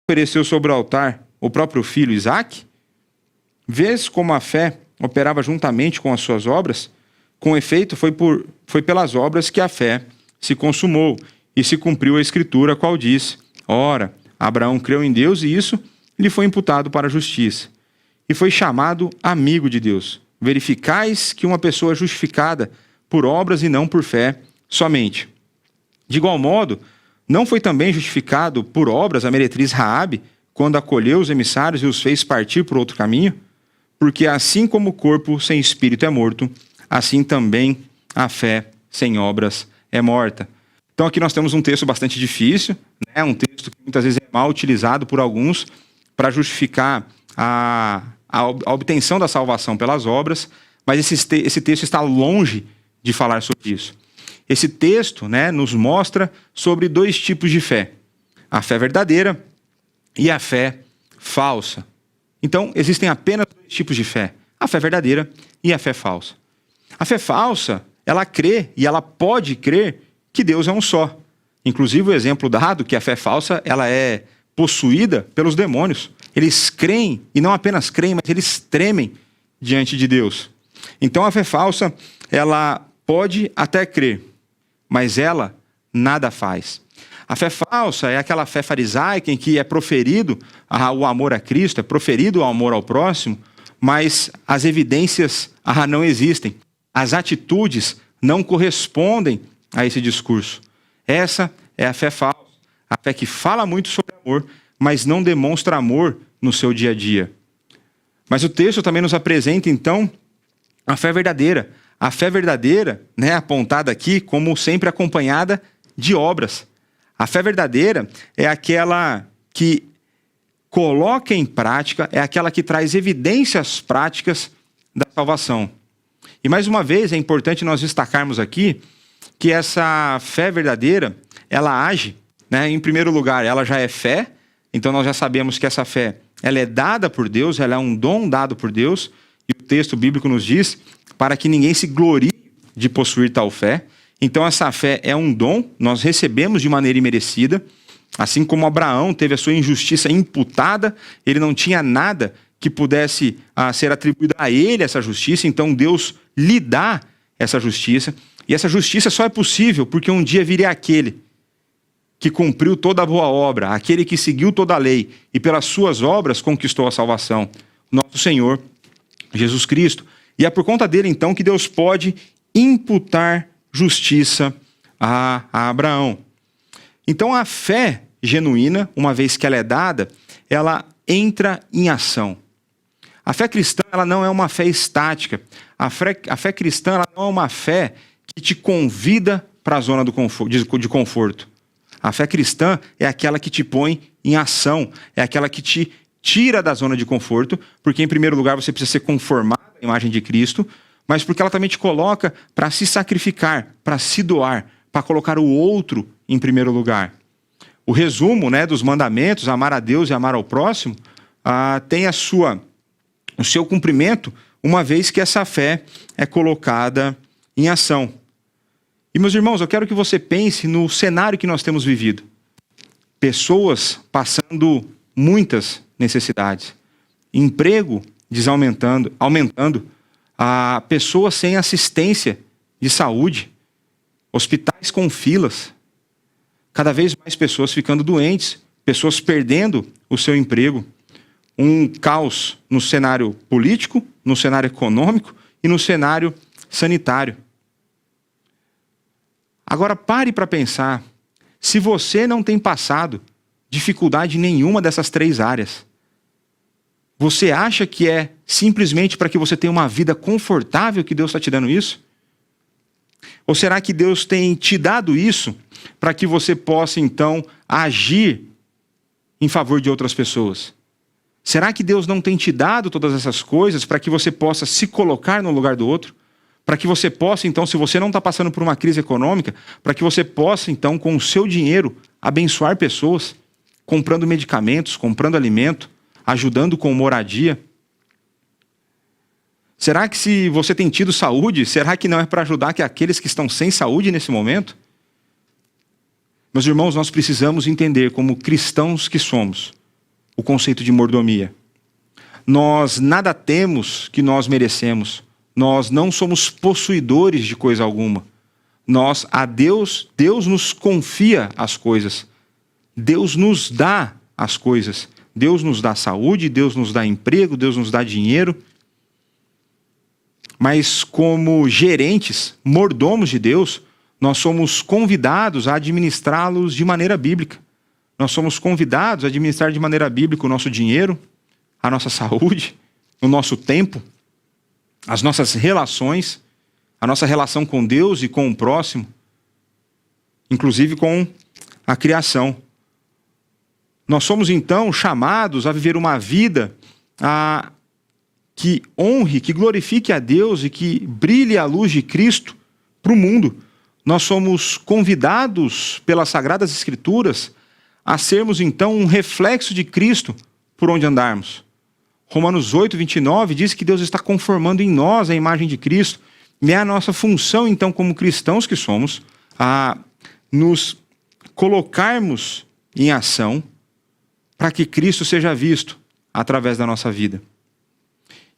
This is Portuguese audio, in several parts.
ofereceu sobre o altar o próprio filho Isaque? Vês como a fé operava juntamente com as suas obras? Com efeito, foi pelas obras que a fé se consumou e se cumpriu a Escritura, a qual diz: ora, Abraão creu em Deus e isso lhe foi imputado para a justiça. E foi chamado amigo de Deus. Verificais que uma pessoa é justificada por obras e não por fé somente. De igual modo, não foi também justificado por obras a meretriz Raabe, quando acolheu os emissários e os fez partir por outro caminho? Porque assim como o corpo sem espírito é morto, assim também a fé sem obras é morta. Então aqui nós temos um texto bastante difícil, né? Um texto que muitas vezes é mal utilizado por alguns para justificar a obtenção da salvação pelas obras, mas esse texto está longe de falar sobre isso. Esse texto, né, nos mostra sobre dois tipos de fé: a fé verdadeira e a fé falsa. Então, existem apenas dois tipos de fé: a fé verdadeira e a fé falsa. A fé falsa, ela crê e ela pode crer que Deus é um só. Inclusive, o exemplo dado que a fé falsa ela é possuída pelos demônios. Eles creem, e não apenas creem, mas eles tremem diante de Deus. Então, a fé falsa, ela pode até crer, mas ela nada faz. A fé falsa é aquela fé farisaica em que é proferido o amor a Cristo, é proferido o amor ao próximo, mas as evidências não existem. As atitudes não correspondem a esse discurso. Essa é a fé falsa. A fé que fala muito sobre amor, mas não demonstra amor no seu dia a dia. Mas o texto também nos apresenta, então, a fé verdadeira. A fé verdadeira, né, apontada aqui como sempre acompanhada de obras. A fé verdadeira é aquela que coloca em prática, é aquela que traz evidências práticas da salvação. E mais uma vez é importante nós destacarmos aqui que essa fé verdadeira, ela age, né, em primeiro lugar, ela já é fé, então nós já sabemos que essa fé, ela é dada por Deus, ela é um dom dado por Deus, e o texto bíblico nos diz para que ninguém se glorie de possuir tal fé. Então essa fé é um dom, nós recebemos de maneira imerecida, assim como Abraão teve a sua injustiça imputada, ele não tinha nada que pudesse ser atribuído a ele essa justiça, então Deus lhe dá essa justiça, e essa justiça só é possível porque um dia viria aquele que cumpriu toda a boa obra, aquele que seguiu toda a lei e pelas suas obras conquistou a salvação, nosso Senhor Jesus Cristo. E é por conta dele então que Deus pode imputar justiça a Abraão. Então a fé genuína, uma vez que ela é dada, ela entra em ação. A fé cristã ela não é uma fé estática. A fé cristã ela não é uma fé que te convida para a zona de conforto. A fé cristã é aquela que te põe em ação, é aquela que te tira da zona de conforto, porque em primeiro lugar você precisa ser conformado à imagem de Cristo, mas porque ela também te coloca para se sacrificar, para se doar, para colocar o outro em primeiro lugar. O resumo, né, dos mandamentos, amar a Deus e amar ao próximo, tem o seu cumprimento, uma vez que essa fé é colocada em ação. E, meus irmãos, eu quero que você pense no cenário que nós temos vivido. Pessoas passando muitas necessidades. Emprego aumentando. Pessoas sem assistência de saúde. Hospitais com filas. Cada vez mais pessoas ficando doentes. Pessoas perdendo o seu emprego. Um caos no cenário político, no cenário econômico e no cenário sanitário. Agora pare para pensar, se você não tem passado dificuldade nenhuma dessas três áreas, você acha que é simplesmente para que você tenha uma vida confortável que Deus está te dando isso? Ou será que Deus tem te dado isso para que você possa então agir em favor de outras pessoas? Será que Deus não tem te dado todas essas coisas para que você possa se colocar no lugar do outro? Para que você possa, então, se você não está passando por uma crise econômica, para que você possa, então, com o seu dinheiro, abençoar pessoas, comprando medicamentos, comprando alimento, ajudando com moradia? Será que se você tem tido saúde, será que não é para ajudar aqueles que estão sem saúde nesse momento? Meus irmãos, nós precisamos entender, como cristãos que somos, o conceito de mordomia. Nós nada temos que nós merecemos. Nós não somos possuidores de coisa alguma. Deus nos confia as coisas. Deus nos dá as coisas. Deus nos dá saúde, Deus nos dá emprego, Deus nos dá dinheiro. Mas como gerentes, mordomos de Deus, nós somos convidados a administrá-los de maneira bíblica. Nós somos convidados a administrar de maneira bíblica o nosso dinheiro, a nossa saúde, o nosso tempo, as nossas relações, a nossa relação com Deus e com o próximo, inclusive com a criação. Nós somos então chamados a viver uma vida que honre, que glorifique a Deus e que brilhe a luz de Cristo para o mundo. Nós somos convidados pelas Sagradas Escrituras a sermos então um reflexo de Cristo por onde andarmos. Romanos 8, 29 diz que Deus está conformando em nós a imagem de Cristo. E é a nossa função então como cristãos que somos a nos colocarmos em ação para que Cristo seja visto através da nossa vida.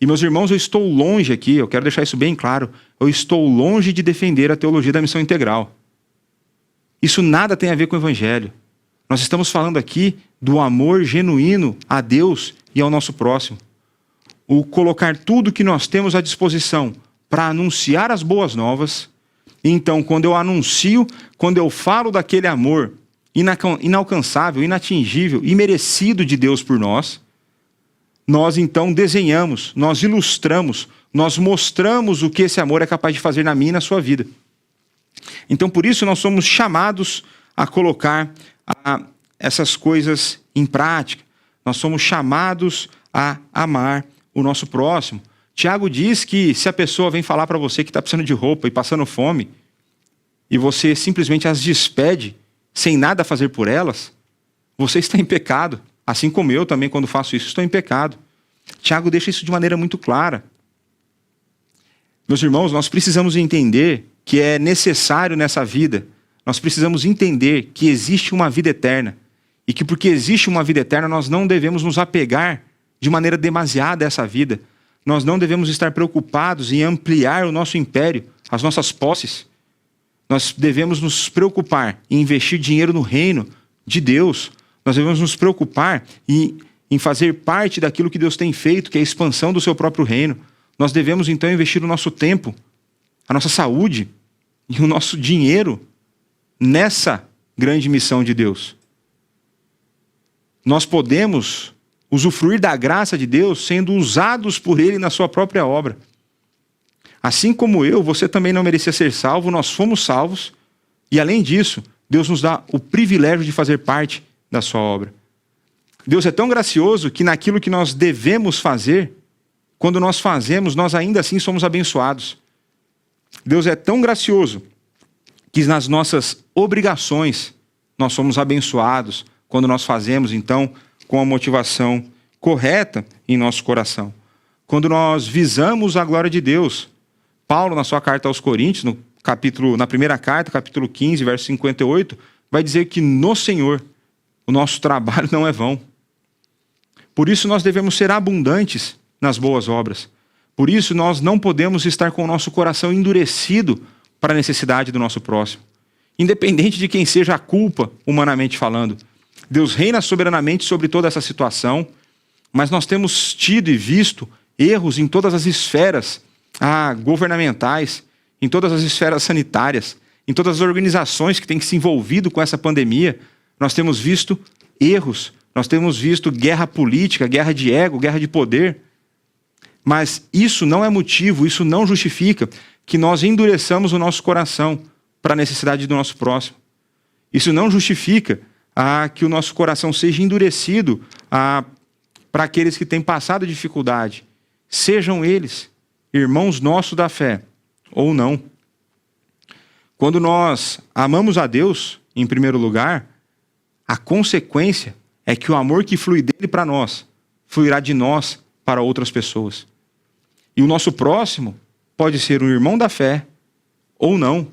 E meus irmãos, eu estou longe aqui, eu quero deixar isso bem claro, eu estou longe de defender a teologia da missão integral. Isso nada tem a ver com o Evangelho. Nós estamos falando aqui do amor genuíno a Deus e ao nosso próximo. O colocar tudo que nós temos à disposição para anunciar as boas novas. E então, quando eu anuncio, quando eu falo daquele amor inalcançável, inatingível, imerecido de Deus por nós, nós então desenhamos, nós ilustramos, nós mostramos o que esse amor é capaz de fazer na minha e na sua vida. Então, por isso, nós somos chamados a colocar essas coisas em prática. Nós somos chamados a amar o nosso próximo. Tiago diz que se a pessoa vem falar para você que está precisando de roupa e passando fome, e você simplesmente as despede, sem nada a fazer por elas, você está em pecado. Assim como eu também, quando faço isso, estou em pecado. Tiago deixa isso de maneira muito clara. Meus irmãos, nós precisamos entender que é necessário nessa vida, nós precisamos entender que existe uma vida eterna, e que porque existe uma vida eterna, nós não devemos nos apegar de maneira demasiada a essa vida. Nós não devemos estar preocupados em ampliar o nosso império, as nossas posses. Nós devemos nos preocupar em investir dinheiro no reino de Deus. Nós devemos nos preocupar em fazer parte daquilo que Deus tem feito, que é a expansão do seu próprio reino. Nós devemos então investir o nosso tempo, a nossa saúde e o nosso dinheiro nessa grande missão de Deus. Nós podemos usufruir da graça de Deus sendo usados por Ele na sua própria obra. Assim como você também não merecia ser salvo, nós fomos salvos, e além disso, Deus nos dá o privilégio de fazer parte da sua obra. Deus é tão gracioso que naquilo que nós devemos fazer, quando nós fazemos, nós ainda assim somos abençoados. Deus é tão gracioso que nas nossas obrigações nós somos abençoados quando nós fazemos, então, com a motivação correta em nosso coração. Quando nós visamos a glória de Deus. Paulo, na sua carta aos Coríntios, na primeira carta, capítulo 15, verso 58, vai dizer que no Senhor o nosso trabalho não é vão. Por isso nós devemos ser abundantes nas boas obras. Por isso nós não podemos estar com o nosso coração endurecido para a necessidade do nosso próximo. Independente de quem seja a culpa, humanamente falando. Deus reina soberanamente sobre toda essa situação, mas nós temos tido e visto erros em todas as esferas governamentais, em todas as esferas sanitárias, em todas as organizações que têm se envolvido com essa pandemia. Nós temos visto erros, nós temos visto guerra política, guerra de ego, guerra de poder. Mas isso não é motivo, isso não justifica que nós endureçamos o nosso coração para a necessidade do nosso próximo. Isso não justifica que o nosso coração seja endurecido para aqueles que têm passado dificuldade. Sejam eles irmãos nossos da fé ou não. Quando nós amamos a Deus, em primeiro lugar, a consequência é que o amor que flui dele para nós, fluirá de nós para outras pessoas. E o nosso próximo pode ser um irmão da fé ou não.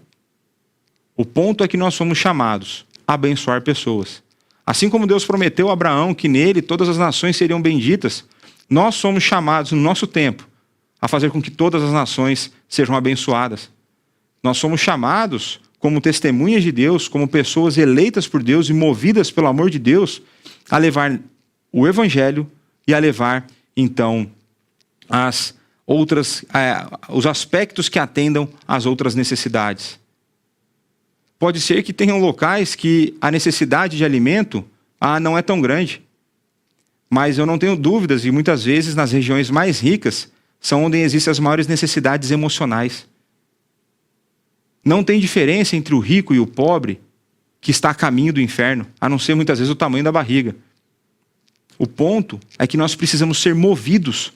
O ponto é que nós somos chamados a abençoar pessoas, Assim como Deus prometeu a Abraão que nele todas as nações seriam benditas, nós somos chamados no nosso tempo a fazer com que todas as nações sejam abençoadas. Nós somos chamados como testemunhas de Deus, como pessoas eleitas por Deus e movidas pelo amor de Deus, a levar o Evangelho e a levar, então, os aspectos que atendam às outras necessidades. Pode ser que tenham locais que a necessidade de alimento não é tão grande. Mas eu não tenho dúvidas, e muitas vezes nas regiões mais ricas são onde existem as maiores necessidades emocionais. Não tem diferença entre o rico e o pobre que está a caminho do inferno, a não ser muitas vezes o tamanho da barriga. O ponto é que nós precisamos ser movidos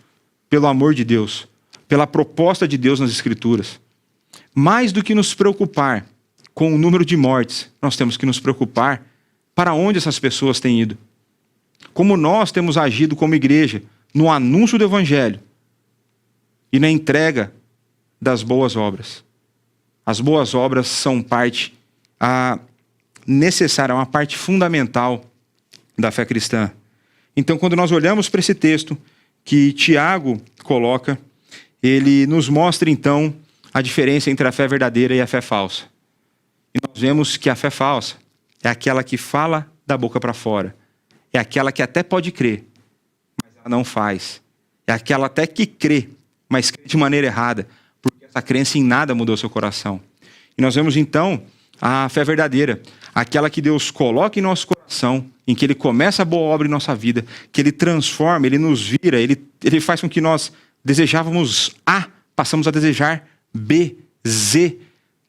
pelo amor de Deus, pela proposta de Deus nas Escrituras. Mais do que nos preocupar com o número de mortes, nós temos que nos preocupar para onde essas pessoas têm ido. Como nós temos agido como igreja no anúncio do Evangelho e na entrega das boas obras. As boas obras são parte necessária, uma parte fundamental da fé cristã. Então, quando nós olhamos para esse texto que Tiago coloca, ele nos mostra, então, a diferença entre a fé verdadeira e a fé falsa. E nós vemos que a fé falsa é aquela que fala da boca para fora. É aquela que até pode crer, mas ela não faz. É aquela até que crê, mas crê de maneira errada, porque essa crença em nada mudou seu coração. E nós vemos, então, a fé verdadeira, aquela que Deus coloca em nosso coração, em que Ele começa a boa obra em nossa vida, que Ele transforma, Ele nos vira, Ele faz com que nós desejávamos A, passamos a desejar B, Z.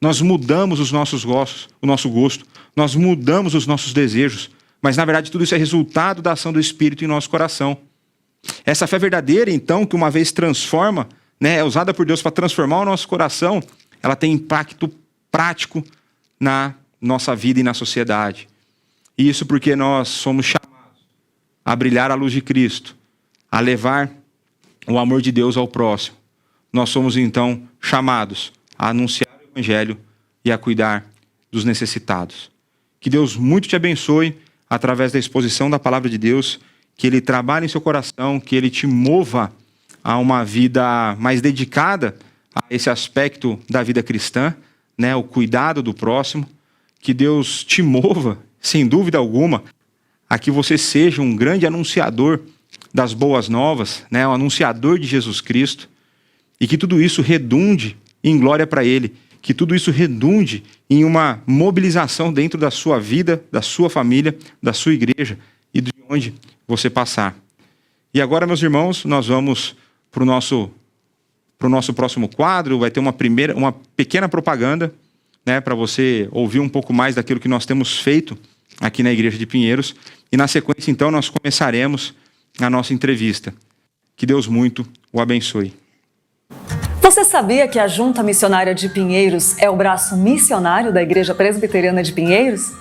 Nós mudamos os nossos gostos, o nosso gosto, nós mudamos os nossos desejos, mas na verdade tudo isso é resultado da ação do Espírito em nosso coração. Essa fé verdadeira, então, que uma vez transforma, é usada por Deus para transformar o nosso coração, ela tem impacto prático na nossa vida e na sociedade. E isso porque nós somos chamados a brilhar a luz de Cristo, a levar o amor de Deus ao próximo. Nós somos, então, chamados a anunciar o Evangelho e a cuidar dos necessitados. Que Deus muito te abençoe através da exposição da palavra de Deus, que Ele trabalhe em seu coração, que Ele te mova a uma vida mais dedicada a esse aspecto da vida cristã, o cuidado do próximo. Que Deus te mova, sem dúvida alguma, a que você seja um grande anunciador das boas novas, um anunciador de Jesus Cristo, e que tudo isso redunde em glória para Ele, que tudo isso redunde em uma mobilização dentro da sua vida, da sua família, da sua igreja e de onde você passar. E agora, meus irmãos, nós vamos para o nosso próximo quadro. Vai ter uma pequena propaganda, para você ouvir um pouco mais daquilo que nós temos feito aqui na Igreja de Pinheiros. E na sequência, então, nós começaremos a nossa entrevista. Que Deus muito o abençoe. Você sabia que a Junta Missionária de Pinheiros é o braço missionário da Igreja Presbiteriana de Pinheiros?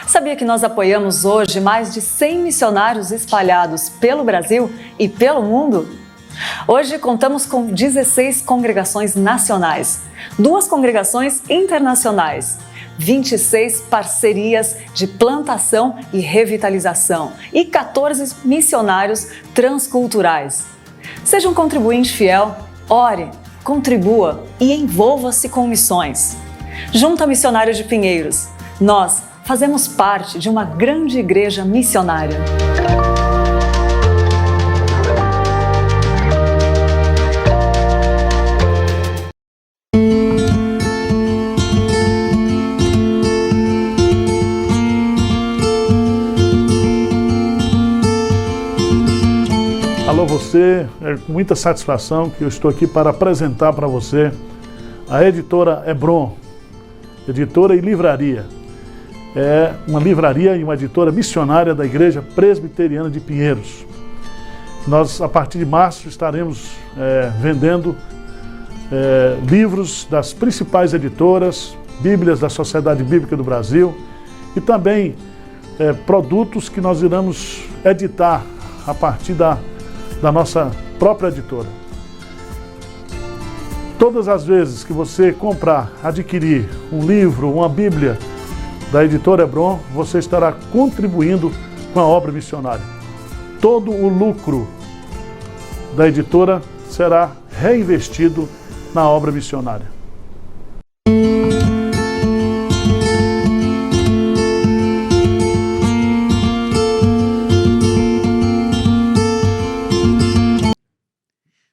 Sabia que nós apoiamos hoje mais de 100 missionários espalhados pelo Brasil e pelo mundo? Hoje contamos com 16 congregações nacionais, 2 congregações internacionais, 26 parcerias de plantação e revitalização e 14 missionários transculturais. Seja um contribuinte fiel, ore, contribua e envolva-se com missões. Junta Missionária de Pinheiros, nós fazemos parte de uma grande igreja missionária. Alô você, é com muita satisfação que eu estou aqui para apresentar para você a editora Hebron, editora e livraria. É uma livraria e uma editora missionária da Igreja Presbiteriana de Pinheiros. Nós, a partir de março, estaremos vendendo livros das principais editoras, Bíblias da Sociedade Bíblica do Brasil e também produtos que nós iremos editar a partir da nossa própria editora. Todas as vezes que você comprar, adquirir um livro, uma Bíblia da Editora Hebron, você estará contribuindo com a obra missionária. Todo o lucro da editora será reinvestido na obra missionária.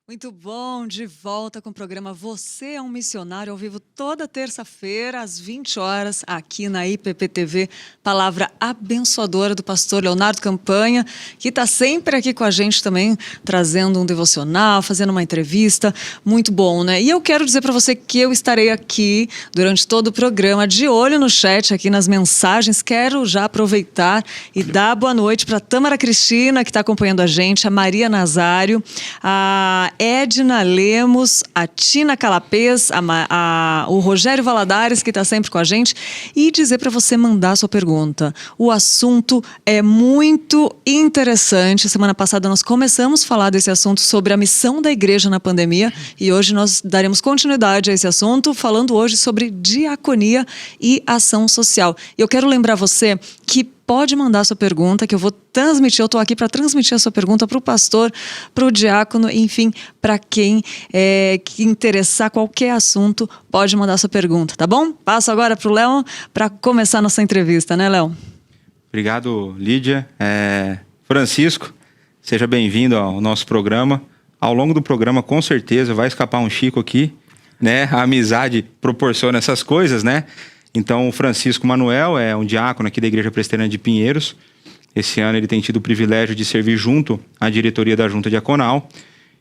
Muito bom, de volta com o programa Você é um Missionário, ao vivo toda terça-feira, às 20 horas, aqui na IPP-TV. Palavra abençoadora do pastor Leonardo Campanha, que está sempre aqui com a gente também, trazendo um devocional, fazendo uma entrevista. Muito bom, né? E eu quero dizer para você que eu estarei aqui durante todo o programa, de olho no chat, aqui nas mensagens. Quero já aproveitar e dar boa noite para a Tâmara Cristina, que está acompanhando a gente, a Maria Nazário, a Edna Lemos, a Tina Calapês, o Rogério Valadares, que está sempre com a gente, e dizer para você mandar a sua pergunta. O assunto é muito interessante. Semana passada nós começamos a falar desse assunto sobre a missão da igreja na pandemia, e hoje nós daremos continuidade a esse assunto, falando hoje sobre diaconia e ação social. Eu quero lembrar você que pode mandar sua pergunta, que eu vou transmitir. Eu estou aqui para transmitir a sua pergunta para o pastor, para o diácono, enfim, para quem que interessar qualquer assunto, pode mandar sua pergunta, tá bom? Passo agora para o Léo para começar a nossa entrevista, né, Léo? Obrigado, Lídia. Francisco, seja bem-vindo ao nosso programa. Ao longo do programa, com certeza, vai escapar um Chico aqui, né? A amizade proporciona essas coisas, né? Então, o Francisco Manuel é um diácono aqui da Igreja Presbiteriana de Pinheiros. Esse ano ele tem tido o privilégio de servir junto à diretoria da Junta Diaconal.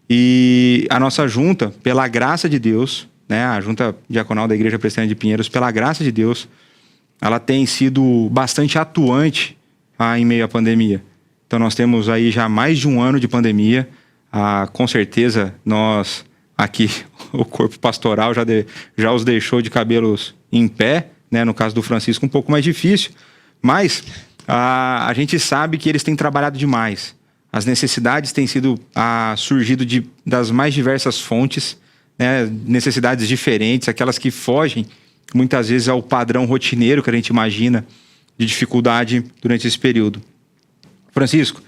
E a nossa junta, pela graça de Deus, né, a Junta Diaconal da Igreja Presbiteriana de Pinheiros, pela graça de Deus, ela tem sido bastante atuante em meio à pandemia. Então, nós temos aí já mais de um ano de pandemia. Com certeza, nós aqui, o corpo pastoral já os deixou de cabelos em pé, né? No caso do Francisco, um pouco mais difícil, mas a gente sabe que eles têm trabalhado demais. As necessidades têm surgido das mais diversas fontes, né? Necessidades diferentes, aquelas que fogem muitas vezes ao padrão rotineiro que a gente imagina de dificuldade durante esse período. Francisco,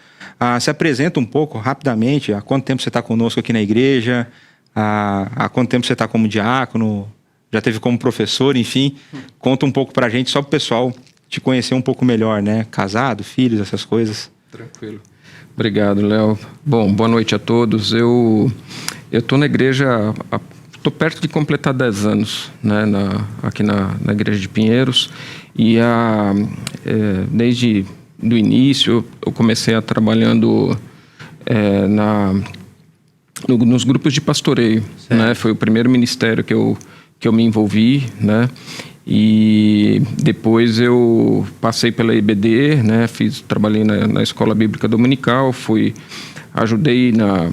se apresenta um pouco rapidamente. Há quanto tempo você está conosco aqui na igreja? Há quanto tempo você está como diácono? Já teve como professor, enfim. Conta um pouco pra gente, só pro pessoal te conhecer um pouco melhor, né? Casado, filhos, essas coisas. Tranquilo. Obrigado, Léo. Bom, boa noite a todos. Eu tô na igreja, tô perto de completar 10 anos, né? Aqui na igreja de Pinheiros. E desde do início, eu comecei trabalhando nos grupos de pastoreio, né? Foi o primeiro ministério que eu me envolvi, né? E depois eu passei pela IBD, né? Trabalhei na Escola Bíblica Dominical, ajudei na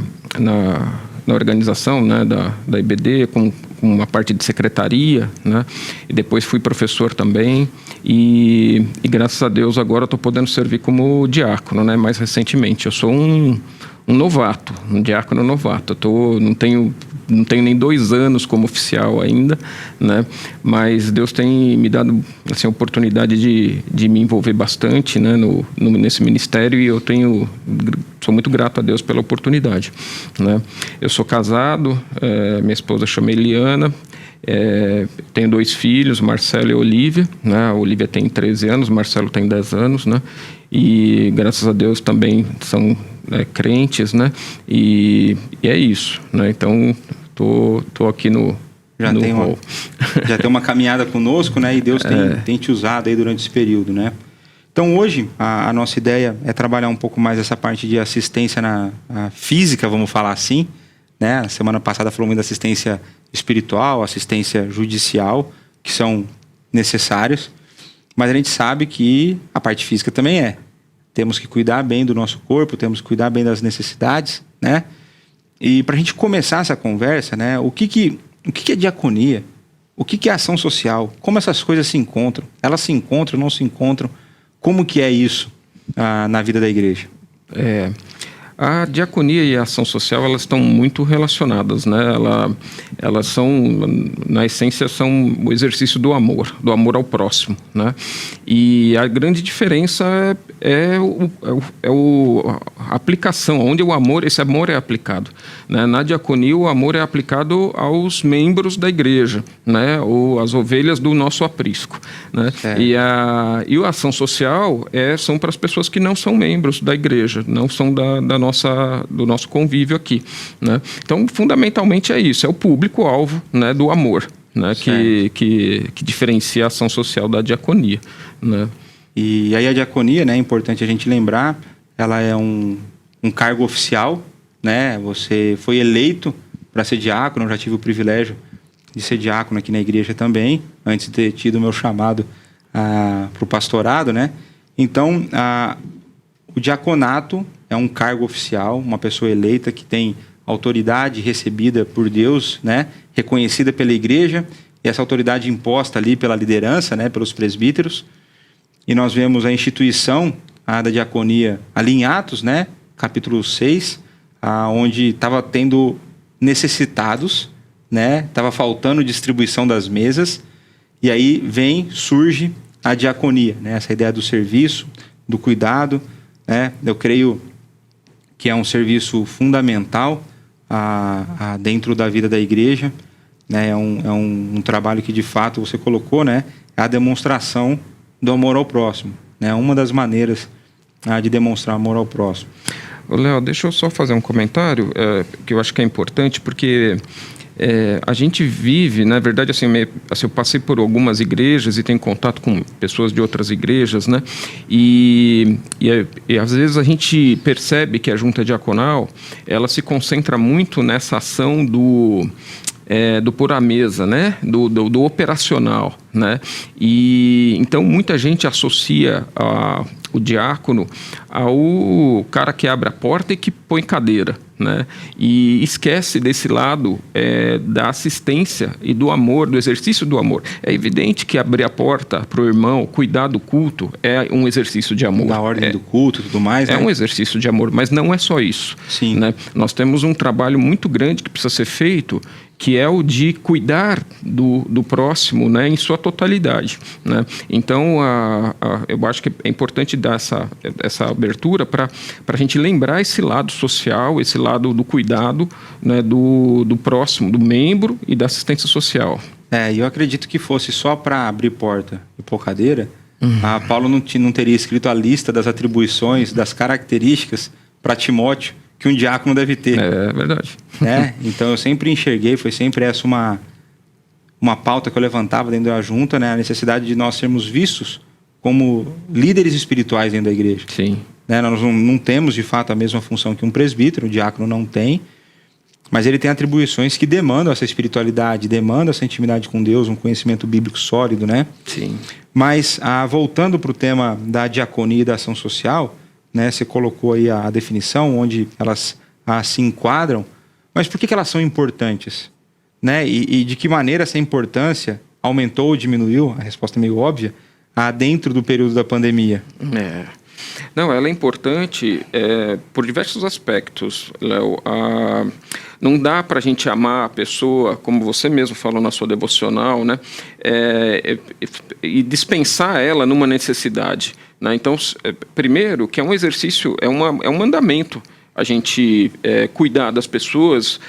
organização, né? da IBD com uma parte de secretaria, né? E depois fui professor também e graças a Deus agora estou podendo servir como diácono, né? Mais recentemente, eu sou um novato, um diácono novato. Não tenho nem 2 anos como oficial ainda, né? Mas Deus tem me dado assim, a oportunidade de me envolver bastante, né? Nesse ministério, e eu sou muito grato a Deus pela oportunidade, né? Eu sou casado, minha esposa chama Eliana, tenho 2 filhos, Marcelo e Olívia, né? A Olívia tem 13 anos, Marcelo tem 10 anos, né? E graças a Deus também são crentes, né? E é isso, né? Então tô aqui no hall. Já tem uma caminhada conosco, né? E Deus tem te usado aí durante esse período, né? Então hoje a nossa ideia é trabalhar um pouco mais essa parte de assistência na física, vamos falar assim, né? A semana passada falou muito da assistência espiritual, assistência judicial, que são necessários, mas a gente sabe que a parte física também é. Temos que cuidar bem do nosso corpo, temos que cuidar bem das necessidades, né? E para a gente começar essa conversa, né? O que é diaconia? O que é ação social? Como essas coisas se encontram? Elas se encontram, não se encontram? Como que é isso na vida da igreja? A diaconia e a ação social, elas estão muito relacionadas, né? Elas são, na essência, são o exercício do amor ao próximo, né? E a grande diferença é a aplicação, onde esse amor é aplicado, né? Na diaconia, o amor é aplicado aos membros da igreja, né? Ou às ovelhas do nosso aprisco, né? E a ação social são para as pessoas que não são membros da igreja, não são do nosso convívio aqui, né? Então, fundamentalmente é isso, é o público-alvo, né, do amor, né, que diferencia a ação social da diaconia, né? E aí a diaconia, né, é importante a gente lembrar, ela é um cargo oficial, né? Você foi eleito para ser diácono, eu já tive o privilégio de ser diácono aqui na igreja também, antes de ter tido o meu chamado para o pastorado, né? Então, o diaconato é um cargo oficial, uma pessoa eleita que tem autoridade recebida por Deus, né? Reconhecida pela igreja, e essa autoridade imposta ali pela liderança, né? Pelos presbíteros. E nós vemos a instituição da diaconia ali em Atos, né? Capítulo 6, onde estava tendo necessitados, né? Estava faltando distribuição das mesas, e aí surge a diaconia, né? Essa ideia do serviço, do cuidado, né? Eu creio que é um serviço fundamental dentro da vida da igreja, né? É um trabalho que de fato você colocou, né? É a demonstração do amor ao próximo, né? Uma das maneiras de demonstrar amor ao próximo. Léo, deixa eu só fazer um comentário que eu acho que é importante, porque a gente vive, na verdade, assim, eu passei por algumas igrejas e tenho contato com pessoas de outras igrejas, né? E às vezes a gente percebe que a junta diaconal, ela se concentra muito nessa ação do pôr à mesa, né? Do operacional, né? E então muita gente associa o diácono ao cara que abre a porta e que põe cadeira, né? E esquece desse lado da assistência e do amor, do exercício do amor. É evidente que abrir a porta para o irmão, cuidar do culto, é um exercício de amor. Da ordem do culto e tudo mais, né? É um exercício de amor, mas não é só isso. Sim. Né? Nós temos um trabalho muito grande que precisa ser feito, que é o de cuidar do próximo, né, em sua totalidade, né? Então, eu acho que é importante dar essa abertura para a gente lembrar esse lado social, esse lado do cuidado, né, do próximo, do membro e da assistência social. E eu acredito que fosse só para abrir porta e pôr cadeira, Paulo não teria escrito a lista das atribuições, das características para Timóteo que um diácono deve ter. É verdade. Então eu sempre enxerguei, foi sempre essa uma pauta que eu levantava dentro da junta, né? A necessidade de nós sermos vistos como líderes espirituais dentro da igreja. Sim. Né? Nós não temos de fato a mesma função que um presbítero, o diácono não tem, mas ele tem atribuições que demandam essa espiritualidade, demandam essa intimidade com Deus, um conhecimento bíblico sólido, né? Sim. Mas voltando para o tema da diaconia e da ação social, né, você colocou aí a definição onde elas se enquadram, mas por que elas são importantes? Né? E de que maneira essa importância aumentou ou diminuiu, a resposta é meio óbvia, dentro do período da pandemia? Não, ela é importante por diversos aspectos, Léo. Não dá para a gente amar a pessoa, como você mesmo falou na sua devocional, né? E dispensar ela numa necessidade, né? Então, primeiro, que é um exercício, é um mandamento, a gente cuidar das pessoas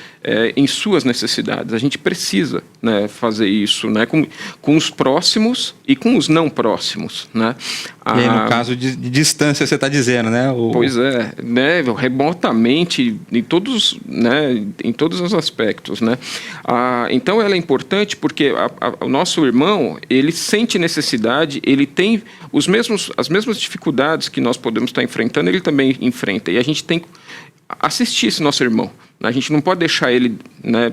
em suas necessidades. A gente precisa, né, fazer isso, né, com os próximos e com os não próximos, né? E aí, no caso de distância, você está dizendo, né? Pois é, né, remotamente, em todos os aspectos, né? Então, ela é importante porque o nosso irmão, ele sente necessidade, ele tem as mesmas dificuldades que nós podemos estar enfrentando, ele também enfrenta. E a gente tem que assistir esse nosso irmão. A gente não pode deixar ele, né,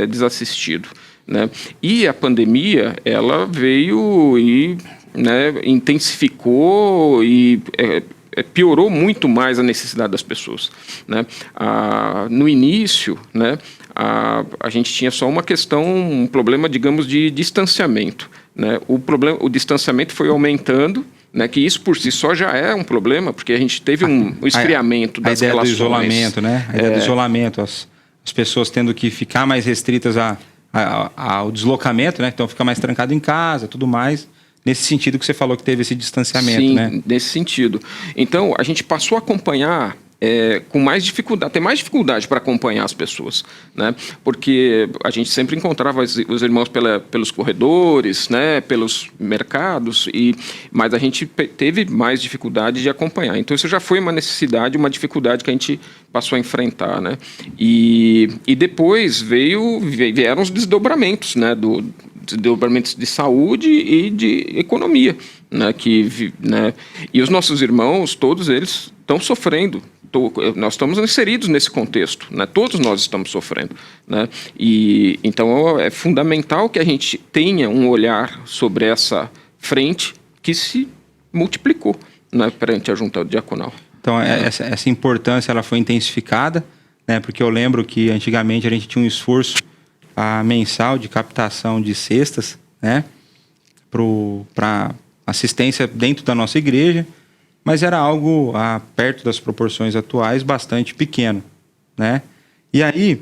desassistido, né? E a pandemia, ela veio e, né, intensificou e piorou muito mais a necessidade das pessoas, né? No início, né, a gente tinha só um problema, digamos, de distanciamento, né? O distanciamento foi aumentando, né, que isso por si só já é um problema, porque a gente teve um esfriamento das relações. A ideia do isolamento, né? A ideia do isolamento, as pessoas tendo que ficar mais restritas ao deslocamento, né? Então fica mais trancado em casa, tudo mais. Nesse sentido que você falou que teve esse distanciamento, sim, né? Sim, nesse sentido. Então, a gente passou a acompanhar com mais dificuldade, ter mais dificuldade para acompanhar as pessoas, né? Porque a gente sempre encontrava os irmãos pelos corredores, né? Pelos mercados, mas a gente teve mais dificuldade de acompanhar. Então, isso já foi uma necessidade, uma dificuldade que a gente passou a enfrentar, né? E depois vieram os desdobramentos, né? Desdobramentos de saúde e de economia, né? E os nossos irmãos, todos eles, estão sofrendo. Nós estamos inseridos nesse contexto, né? Todos nós estamos sofrendo, né? E então é fundamental que a gente tenha um olhar sobre essa frente que se multiplicou, né, perante a junta diaconal. Então essa importância ela foi intensificada, né? Porque eu lembro que antigamente a gente tinha um esforço mensal de captação de cestas, né? Para assistência dentro da nossa igreja. Mas era algo, perto das proporções atuais, bastante pequeno, né? E aí,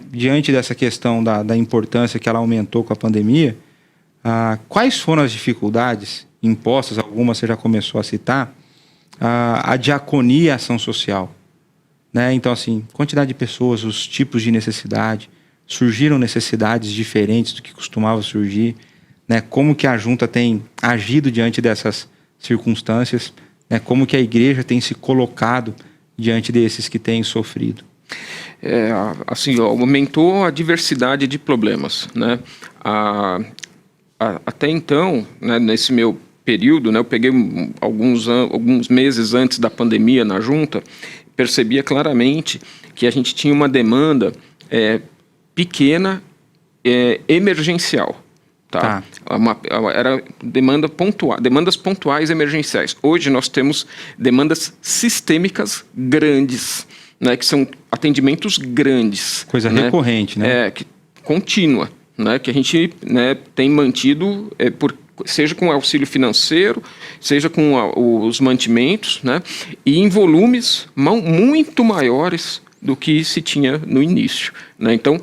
diante dessa questão da importância que ela aumentou com a pandemia, quais foram as dificuldades impostas, algumas você já começou a citar, a diaconia e a ação social, né? Então, assim, quantidade de pessoas, os tipos de necessidade, surgiram necessidades diferentes do que costumava surgir, né? Como que a junta tem agido diante dessas circunstâncias, né? Como que a igreja tem se colocado diante desses que têm sofrido? Assim, aumentou a diversidade de problemas, né? Até então, né, nesse meu período, né, eu peguei alguns meses antes da pandemia na junta, percebia claramente que a gente tinha uma demanda pequena, emergencial. Tá. Era demandas pontuais emergenciais. Hoje nós temos demandas sistêmicas grandes, né, que são atendimentos grandes. Coisa recorrente, né? Contínua, né, que a gente, né, tem mantido, seja com auxílio financeiro, seja com os mantimentos, né, e em volumes muito maiores do que se tinha no início, né? Então,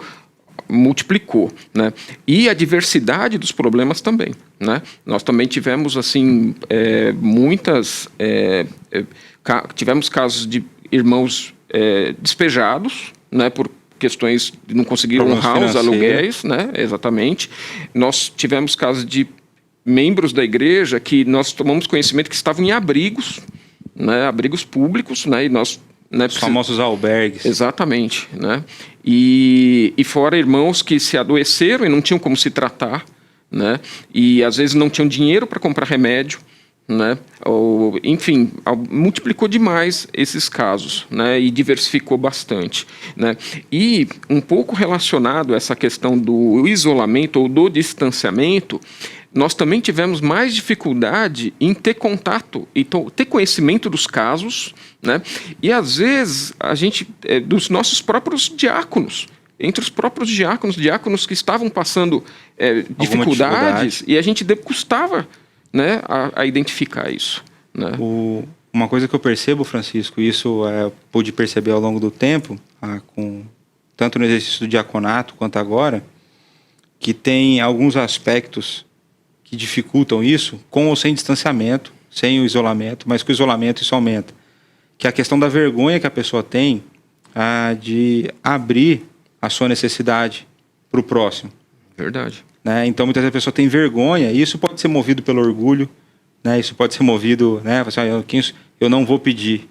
multiplicou, né? E a diversidade dos problemas também, né? Nós também tivemos assim tivemos casos de irmãos despejados, né? Por questões de não conseguir honrar os aluguéis, né? Exatamente. Nós tivemos casos de membros da igreja que nós tomamos conhecimento que estavam em abrigos, né? Abrigos públicos, né? E nós, né, os famosos albergues. Exatamente, né? E fora irmãos que se adoeceram e não tinham como se tratar, né? E às vezes não tinham dinheiro para comprar remédio, né? Enfim, multiplicou demais esses casos, né? E diversificou bastante, né? E um pouco relacionado a essa questão do isolamento ou do distanciamento, nós também tivemos mais dificuldade em ter contato e ter conhecimento dos casos, né? E às vezes a gente, dos nossos próprios diáconos, entre os próprios diáconos que estavam passando dificuldades, e a gente custava, né, a identificar isso, né? Uma coisa que eu percebo, Francisco, isso pude perceber ao longo do tempo, tanto no exercício do diaconato quanto agora, que tem alguns aspectos que dificultam isso, com ou sem distanciamento, sem o isolamento, mas com o isolamento isso aumenta. Que é a questão da vergonha que a pessoa tem de abrir a sua necessidade para o próximo. Verdade. Né? Então, muitas vezes a pessoa tem vergonha, e isso pode ser movido pelo orgulho, né? Isso pode ser movido, né? Eu não vou pedir,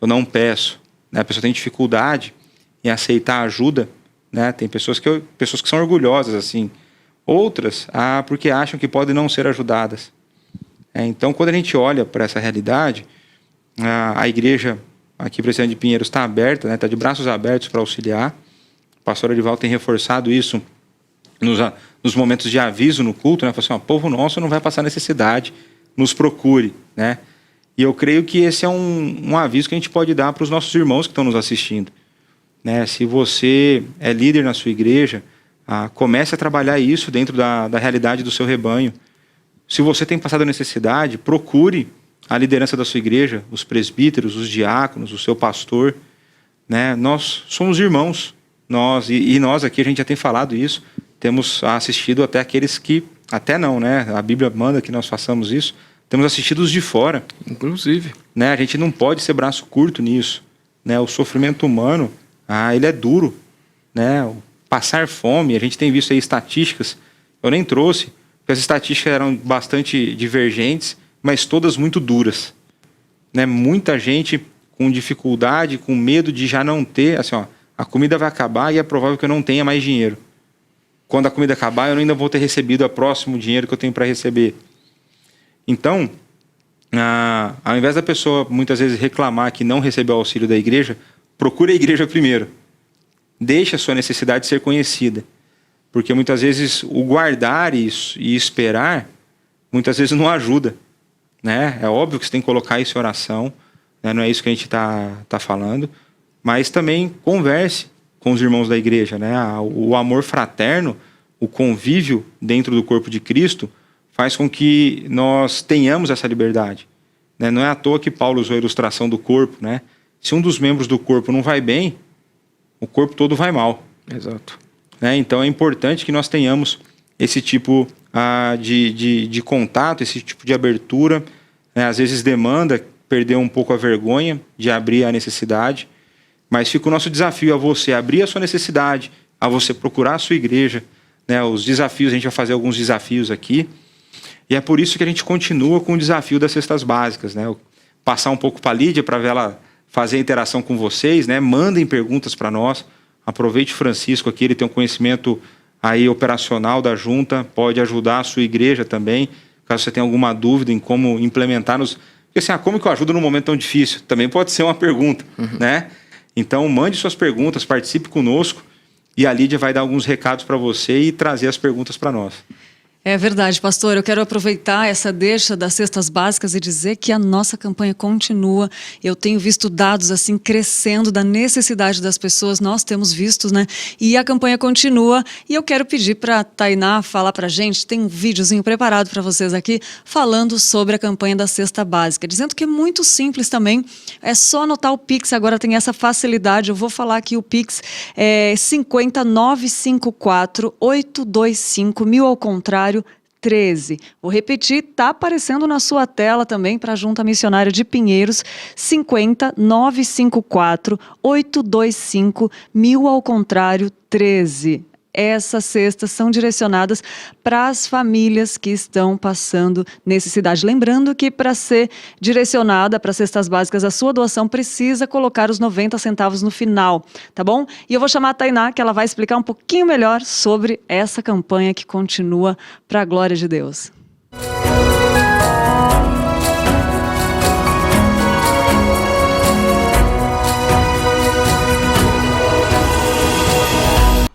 eu não peço. Né? A pessoa tem dificuldade em aceitar ajuda, né? Tem pessoas que são orgulhosas, assim. Outras, porque acham que podem não ser ajudadas. Então, quando a gente olha para essa realidade, a igreja aqui, Presbiteriana de Pinheiros, está aberta, né? Está de braços abertos para auxiliar. O pastor Arival tem reforçado isso nos momentos de aviso no culto, né? Falou assim, povo nosso não vai passar necessidade, nos procure, né? E eu creio que esse é um aviso que a gente pode dar para os nossos irmãos que estão nos assistindo, né? Se você é líder na sua igreja, comece a trabalhar isso dentro da realidade do seu rebanho. Se você tem passado necessidade, procure a liderança da sua igreja, os presbíteros, os diáconos, o seu pastor, né? Nós somos irmãos, nós aqui, a gente já tem falado isso, temos assistido até aqueles que, até não, né? A Bíblia manda que nós façamos isso, temos assistido os de fora. Inclusive. Né? A gente não pode ser braço curto nisso, né? O sofrimento humano, ele é duro, né? O passar fome, a gente tem visto aí estatísticas, eu nem trouxe, porque as estatísticas eram bastante divergentes, mas todas muito duras, né? Muita gente com dificuldade, com medo de já não ter, assim, ó, a comida vai acabar e é provável que eu não tenha mais dinheiro. Quando a comida acabar, eu ainda vou ter recebido o próximo dinheiro que eu tenho para receber. Então, ao invés da pessoa muitas vezes reclamar que não recebeu o auxílio da igreja, procure a igreja primeiro. Deixe a sua necessidade ser conhecida. Porque muitas vezes o guardar isso e esperar, muitas vezes não ajuda, né? É óbvio que você tem que colocar isso em oração, né? Não é isso que a gente tá falando, mas também converse com os irmãos da igreja, né? O amor fraterno, o convívio dentro do corpo de Cristo faz com que nós tenhamos essa liberdade, né? Não é à toa que Paulo usou a ilustração do corpo, né? Se um dos membros do corpo não vai bem, o corpo todo vai mal. Exato. Né? Então é importante que nós tenhamos esse tipo de contato, esse tipo de abertura, né? Às vezes demanda perder um pouco a vergonha de abrir a necessidade, mas fica o nosso desafio a você abrir a sua necessidade, a você procurar a sua igreja, né? Os desafios, a gente vai fazer alguns desafios aqui, e é por isso que a gente continua com o desafio das cestas básicas, né? Passar um pouco para a Lídia para ver ela fazer a interação com vocês, né? Mandem perguntas para nós. Aproveite o Francisco aqui, ele tem um conhecimento aí operacional da junta, pode ajudar a sua igreja também, caso você tenha alguma dúvida em como implementar nos... Porque assim, como que eu ajudo num momento tão difícil? Também pode ser uma pergunta, né? Então, mande suas perguntas, participe conosco e a Lídia vai dar alguns recados para você e trazer as perguntas para nós. É verdade, pastor. Eu quero aproveitar essa deixa das cestas básicas e dizer que a nossa campanha continua. Eu tenho visto dados assim crescendo da necessidade das pessoas. Nós temos visto, né? E a campanha continua. E eu quero pedir para a Tainá falar para a gente. Tem um videozinho preparado para vocês aqui falando sobre a campanha da cesta básica, dizendo que é muito simples também. É só anotar o Pix. Agora tem essa facilidade. Eu vou falar aqui o Pix é 50954 825 1000 ao contrário 13. Vou repetir, está aparecendo na sua tela também para a Junta Missionária de Pinheiros, 50954 825 1000 ao contrário 13. Essas cestas são direcionadas para as famílias que estão passando necessidade. Lembrando que para ser direcionada para cestas básicas, a sua doação precisa colocar os 90 centavos no final, tá bom? E eu vou chamar a Tainá, que ela vai explicar um pouquinho melhor sobre essa campanha que continua para a glória de Deus.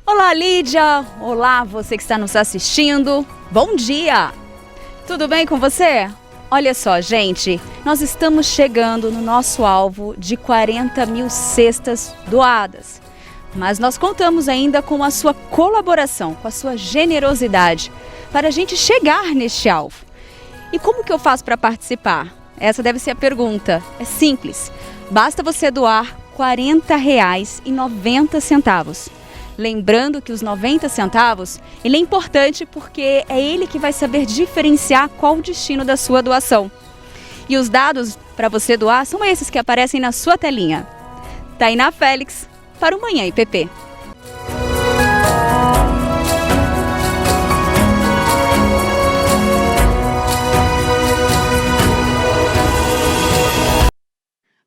Olá, Lídia! Olá, você que está nos assistindo. Bom dia! Tudo bem com você? Olha só, gente, nós estamos chegando no nosso alvo de 40 mil cestas doadas. Mas nós contamos ainda com a sua colaboração, com a sua generosidade, para a gente chegar neste alvo. E como que eu faço para participar? Essa deve ser a pergunta. É simples. Basta você doar R$ 40,90. Lembrando que os 90 centavos, ele é importante porque é ele que vai saber diferenciar qual o destino da sua doação. E os dados para você doar são esses que aparecem na sua telinha. Tainá Félix, para o Manhã IPP.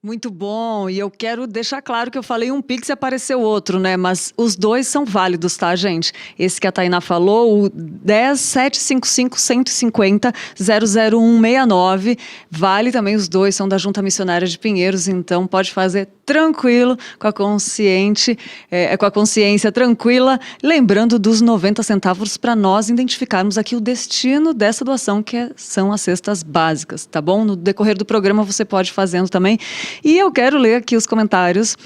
Muito bom, e eu quero deixar claro que eu falei um Pix e apareceu outro, né? Mas os dois são válidos, tá, gente? Esse que a Tainá falou, o 10755150-00169, vale também, os dois são da Junta Missionária de Pinheiros, então pode fazer tranquilo, com a consciência tranquila, lembrando dos 90 centavos para nós identificarmos aqui o destino dessa doação, que são as cestas básicas, tá bom? No decorrer do programa você pode ir fazendo também. E eu quero ler aqui os comentários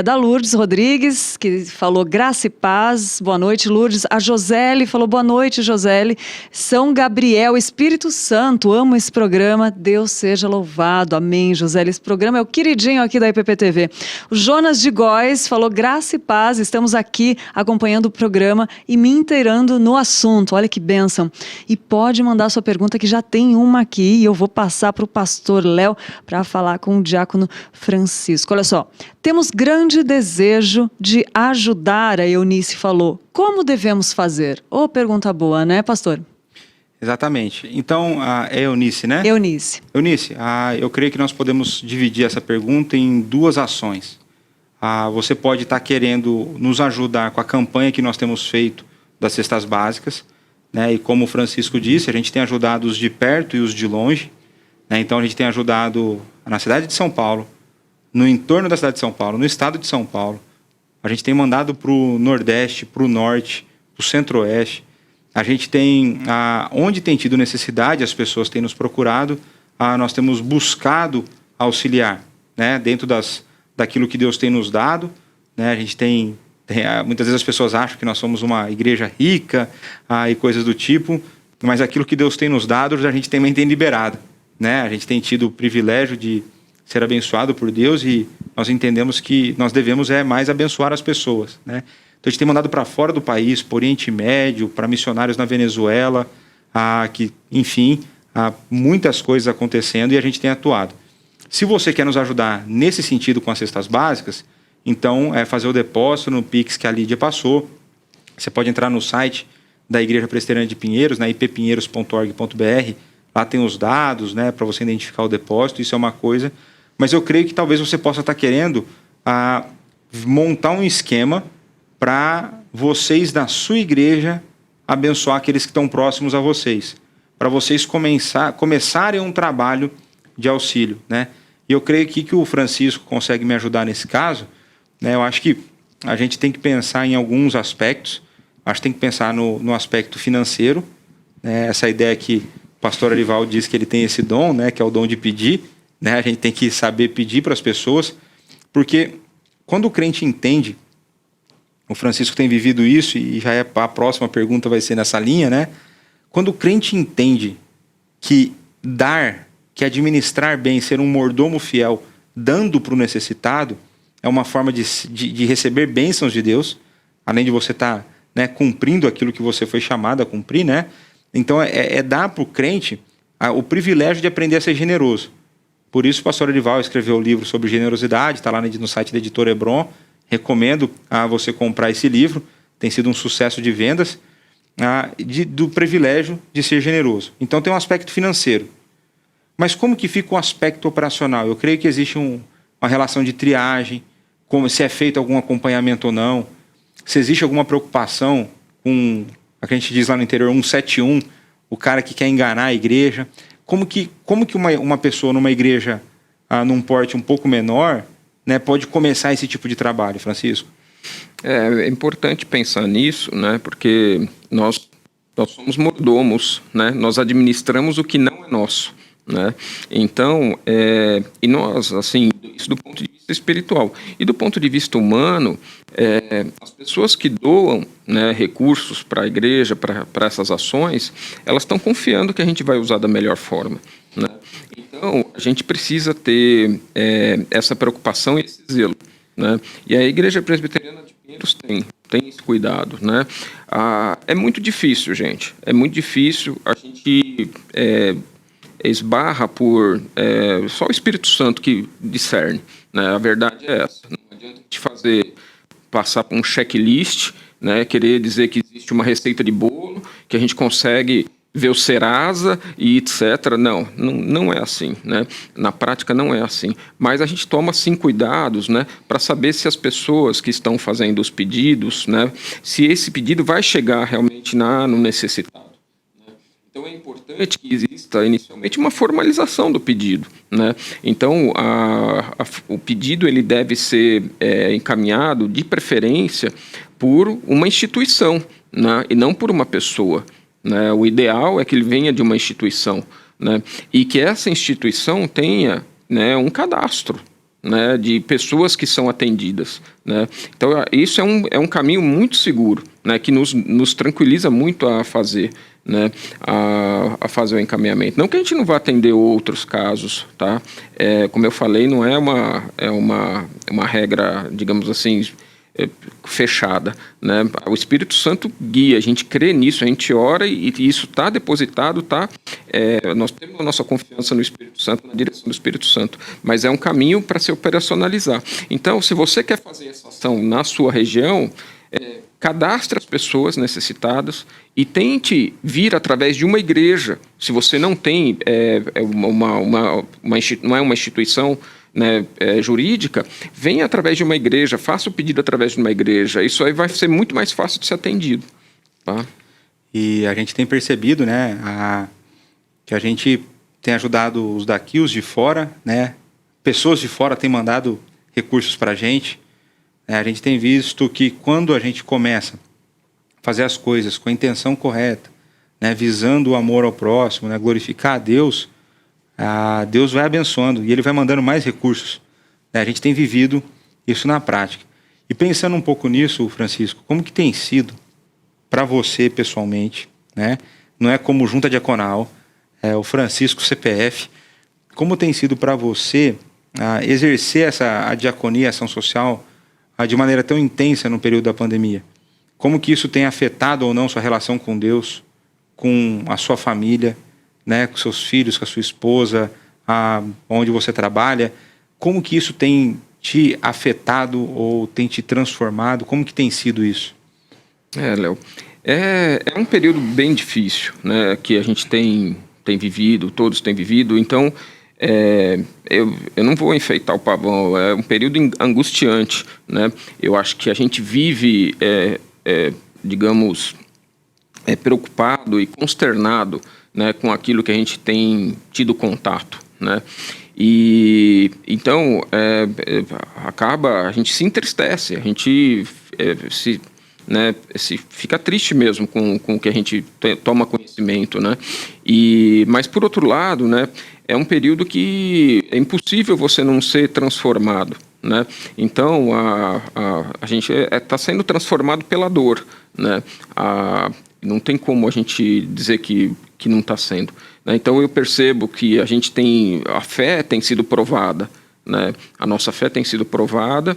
da Lourdes Rodrigues, que falou graça e paz. Boa noite, Lourdes. A Josele falou boa noite, Josele. São Gabriel, Espírito Santo, amo esse programa. Deus seja louvado. Amém, Josele. Esse programa é o queridinho aqui da IPPTV. O Jonas de Góes falou graça e paz. Estamos aqui acompanhando o programa e me inteirando no assunto. Olha que bênção. E pode mandar sua pergunta, que já tem uma aqui e eu vou passar para o pastor Léo para falar com o diácono Francisco. Olha só, temos grande desejo de ajudar, a Eunice falou. Como devemos fazer? Pergunta boa, né, pastor? Exatamente. Então, é Eunice, né? Eunice. Eunice, eu creio que nós podemos dividir essa pergunta em duas ações. Você pode estar querendo nos ajudar com a campanha que nós temos feito das cestas básicas, né? E como o Francisco disse, a gente tem ajudado os de perto e os de longe, né? Então a gente tem ajudado na cidade de São Paulo, no entorno da cidade de São Paulo, no estado de São Paulo. A gente tem mandado para o Nordeste, para o Norte, para o Centro-Oeste. A gente tem, onde tem tido necessidade, as pessoas têm nos procurado, nós temos buscado auxiliar, né? Dentro daquilo que Deus tem nos dado, né? A gente tem muitas vezes as pessoas acham que nós somos uma igreja rica e coisas do tipo, mas aquilo que Deus tem nos dado, a gente também tem liberado, né? A gente tem tido o privilégio de ser abençoado por Deus e nós entendemos que nós devemos mais abençoar as pessoas, né? Então a gente tem mandado para fora do país, para o Oriente Médio, para missionários na Venezuela, enfim, muitas coisas acontecendo e a gente tem atuado. Se você quer nos ajudar nesse sentido com as cestas básicas, então é fazer o depósito no Pix que a Lídia passou. Você pode entrar no site da Igreja Presbiteriana de Pinheiros, na ippinheiros.org.br. Lá tem os dados, né, para você identificar o depósito, isso é uma coisa. Mas eu creio que talvez você possa estar querendo montar um esquema para vocês da sua igreja abençoar aqueles que estão próximos a vocês. Para vocês começarem um trabalho de auxílio, né? E eu creio que o Francisco consegue me ajudar nesse caso, né? Eu acho que a gente tem que pensar em alguns aspectos. Acho que tem que pensar no aspecto financeiro, né? Essa ideia que o pastor Arivaldo diz que ele tem esse dom, né? Que é o dom de pedir, né? A gente tem que saber pedir para as pessoas, porque quando o crente entende, o Francisco tem vivido isso e já a próxima pergunta vai ser nessa linha, né? Quando o crente entende que dar, que administrar bem, ser um mordomo fiel, dando para o necessitado, é uma forma de receber bênçãos de Deus, além de você estar, né, cumprindo aquilo que você foi chamado a cumprir, né? Então, dar para o crente o privilégio de aprender a ser generoso. Por isso, o pastor Arivaldo escreveu o livro sobre generosidade, está lá no site da editora Hebron. Recomendo a você comprar esse livro, tem sido um sucesso de vendas, do privilégio de ser generoso. Então, tem um aspecto financeiro. Mas como que fica o aspecto operacional? Eu creio que existe uma relação de triagem, se é feito algum acompanhamento ou não, se existe alguma preocupação com, a gente diz lá no interior, 171, o cara que quer enganar a igreja. Como que uma pessoa numa igreja num porte um pouco menor, né, pode começar esse tipo de trabalho, Francisco? É importante pensar nisso, né, porque nós somos mordomos, né, nós administramos o que não é nosso. Né? Então, e nós, assim, isso do ponto de vista espiritual. E do ponto de vista humano, as pessoas que doam, né, recursos para a igreja, para essas ações, elas estão confiando que a gente vai usar da melhor forma. Né? Então, a gente precisa ter essa preocupação e esse zelo. Né? E a Igreja Presbiteriana de Pinheiros tem esse cuidado. Né? É muito difícil, gente. É muito difícil. A gente esbarra por só o Espírito Santo que discerne, né? A verdade é essa. Não adianta a gente passar por um checklist, né? Querer dizer que existe uma receita de bolo, que a gente consegue ver o Serasa e etc. Não é assim, né? Na prática não é assim. Mas a gente toma sim cuidados, né? Para saber se as pessoas que estão fazendo os pedidos, né? Se esse pedido vai chegar realmente no necessitado. Então é importante que exista inicialmente uma formalização do pedido, né? Então o pedido ele deve ser encaminhado de preferência por uma instituição, né? E não por uma pessoa, né? O ideal é que ele venha de uma instituição, né? E que essa instituição tenha, né, um cadastro, né, de pessoas que são atendidas, né? Então, isso é um caminho muito seguro, né, que nos tranquiliza muito a fazer, né, a fazer o encaminhamento. Não que a gente não vá atender outros casos, tá? Como eu falei, não é uma regra, digamos assim, fechada, né? O Espírito Santo guia, a gente crê nisso, a gente ora e isso está depositado, tá? Nós temos a nossa confiança no Espírito Santo, na direção do Espírito Santo, mas é um caminho para se operacionalizar. Então, se você quer fazer essa ação na sua região, cadastre as pessoas necessitadas e tente vir através de uma igreja. Se você não tem não é uma instituição, né, jurídica, venha através de uma igreja, faça o pedido através de uma igreja. Isso aí vai ser muito mais fácil de ser atendido. Tá? E a gente tem percebido, né, que a gente tem ajudado os daqui, os de fora, né? Pessoas de fora têm mandado recursos para a gente. A gente tem visto que quando a gente começa a fazer as coisas com a intenção correta, né, visando o amor ao próximo, né, glorificar a Deus, Deus vai abençoando e Ele vai mandando mais recursos. A gente tem vivido isso na prática. E pensando um pouco nisso, Francisco, como que tem sido para você pessoalmente, né? Não é como junta diaconal, o Francisco CPF, como tem sido para você exercer a diaconia, a ação social, de maneira tão intensa no período da pandemia? Como que isso tem afetado ou não sua relação com Deus, com a sua família, né, com seus filhos, com a sua esposa, onde você trabalha? Como que isso tem te afetado ou tem te transformado? Como que tem sido isso? Léo, é um período bem difícil, né, que a gente tem vivido, todos têm vivido. Então, eu não vou enfeitar o pavão, é um período angustiante, né? Eu acho que a gente vive, digamos, preocupado e consternado, né, com aquilo que a gente tem tido contato, né? E então a gente se entristece, a gente se fica triste mesmo com o que a gente toma conhecimento, né? Mas por outro lado, né, é um período que é impossível você não ser transformado, né? Então a gente está sendo transformado pela dor, né? Não tem como a gente dizer que não está sendo, né? Então eu percebo que a fé tem sido provada, né? A nossa fé tem sido provada,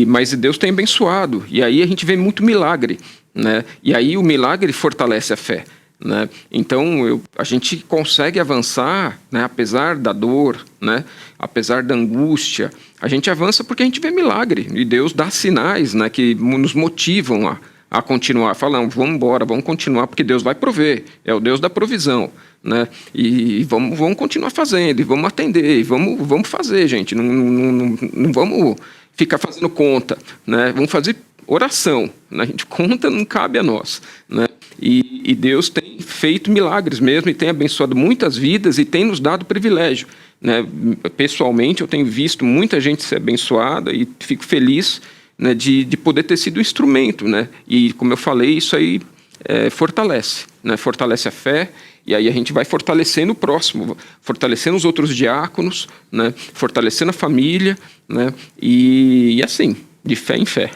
mas Deus tem abençoado, e aí a gente vê muito milagre, né? E aí o milagre fortalece a fé, né? Então a gente consegue avançar, né? Apesar da dor, né? Apesar da angústia, a gente avança porque a gente vê milagre, e Deus dá sinais, né, que nos motivam a continuar, falando, vamos embora, vamos continuar, porque Deus vai prover, é o Deus da provisão, né? E vamos continuar fazendo, e vamos atender, e vamos fazer, gente, não vamos ficar fazendo conta, né? Vamos fazer oração, né? A gente conta não cabe a nós, né? E Deus tem feito milagres mesmo, e tem abençoado muitas vidas, e tem nos dado privilégio, né? Pessoalmente, eu tenho visto muita gente ser abençoada, e fico feliz, né, de poder ter sido instrumento, né? E como eu falei, isso aí fortalece, né? Fortalece a fé, e aí a gente vai fortalecendo o próximo, fortalecendo os outros diáconos, né? Fortalecendo a família, né? E assim, de fé em fé.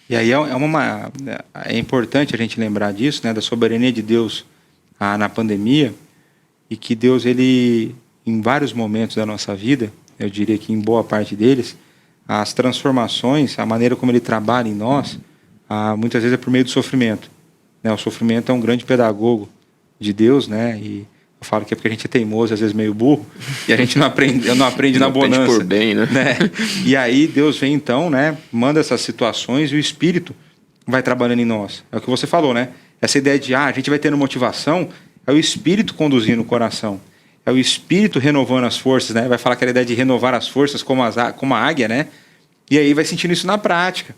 E aí é importante a gente lembrar disso, né? Da soberania de Deus na pandemia, e que Deus, ele, em vários momentos da nossa vida, eu diria que em boa parte deles, as transformações, a maneira como Ele trabalha em nós, muitas vezes é por meio do sofrimento, né? O sofrimento é um grande pedagogo de Deus, né? E eu falo que é porque a gente é teimoso, às vezes meio burro, e a gente não aprende na bonança. Por bem, né? E aí Deus vem então, né? Manda essas situações e o Espírito vai trabalhando em nós. É o que você falou, né? Essa ideia de a gente vai tendo motivação, é o Espírito conduzindo o coração. É o Espírito renovando as forças, né? Vai falar aquela ideia de renovar as forças como a águia, né? E aí vai sentindo isso na prática,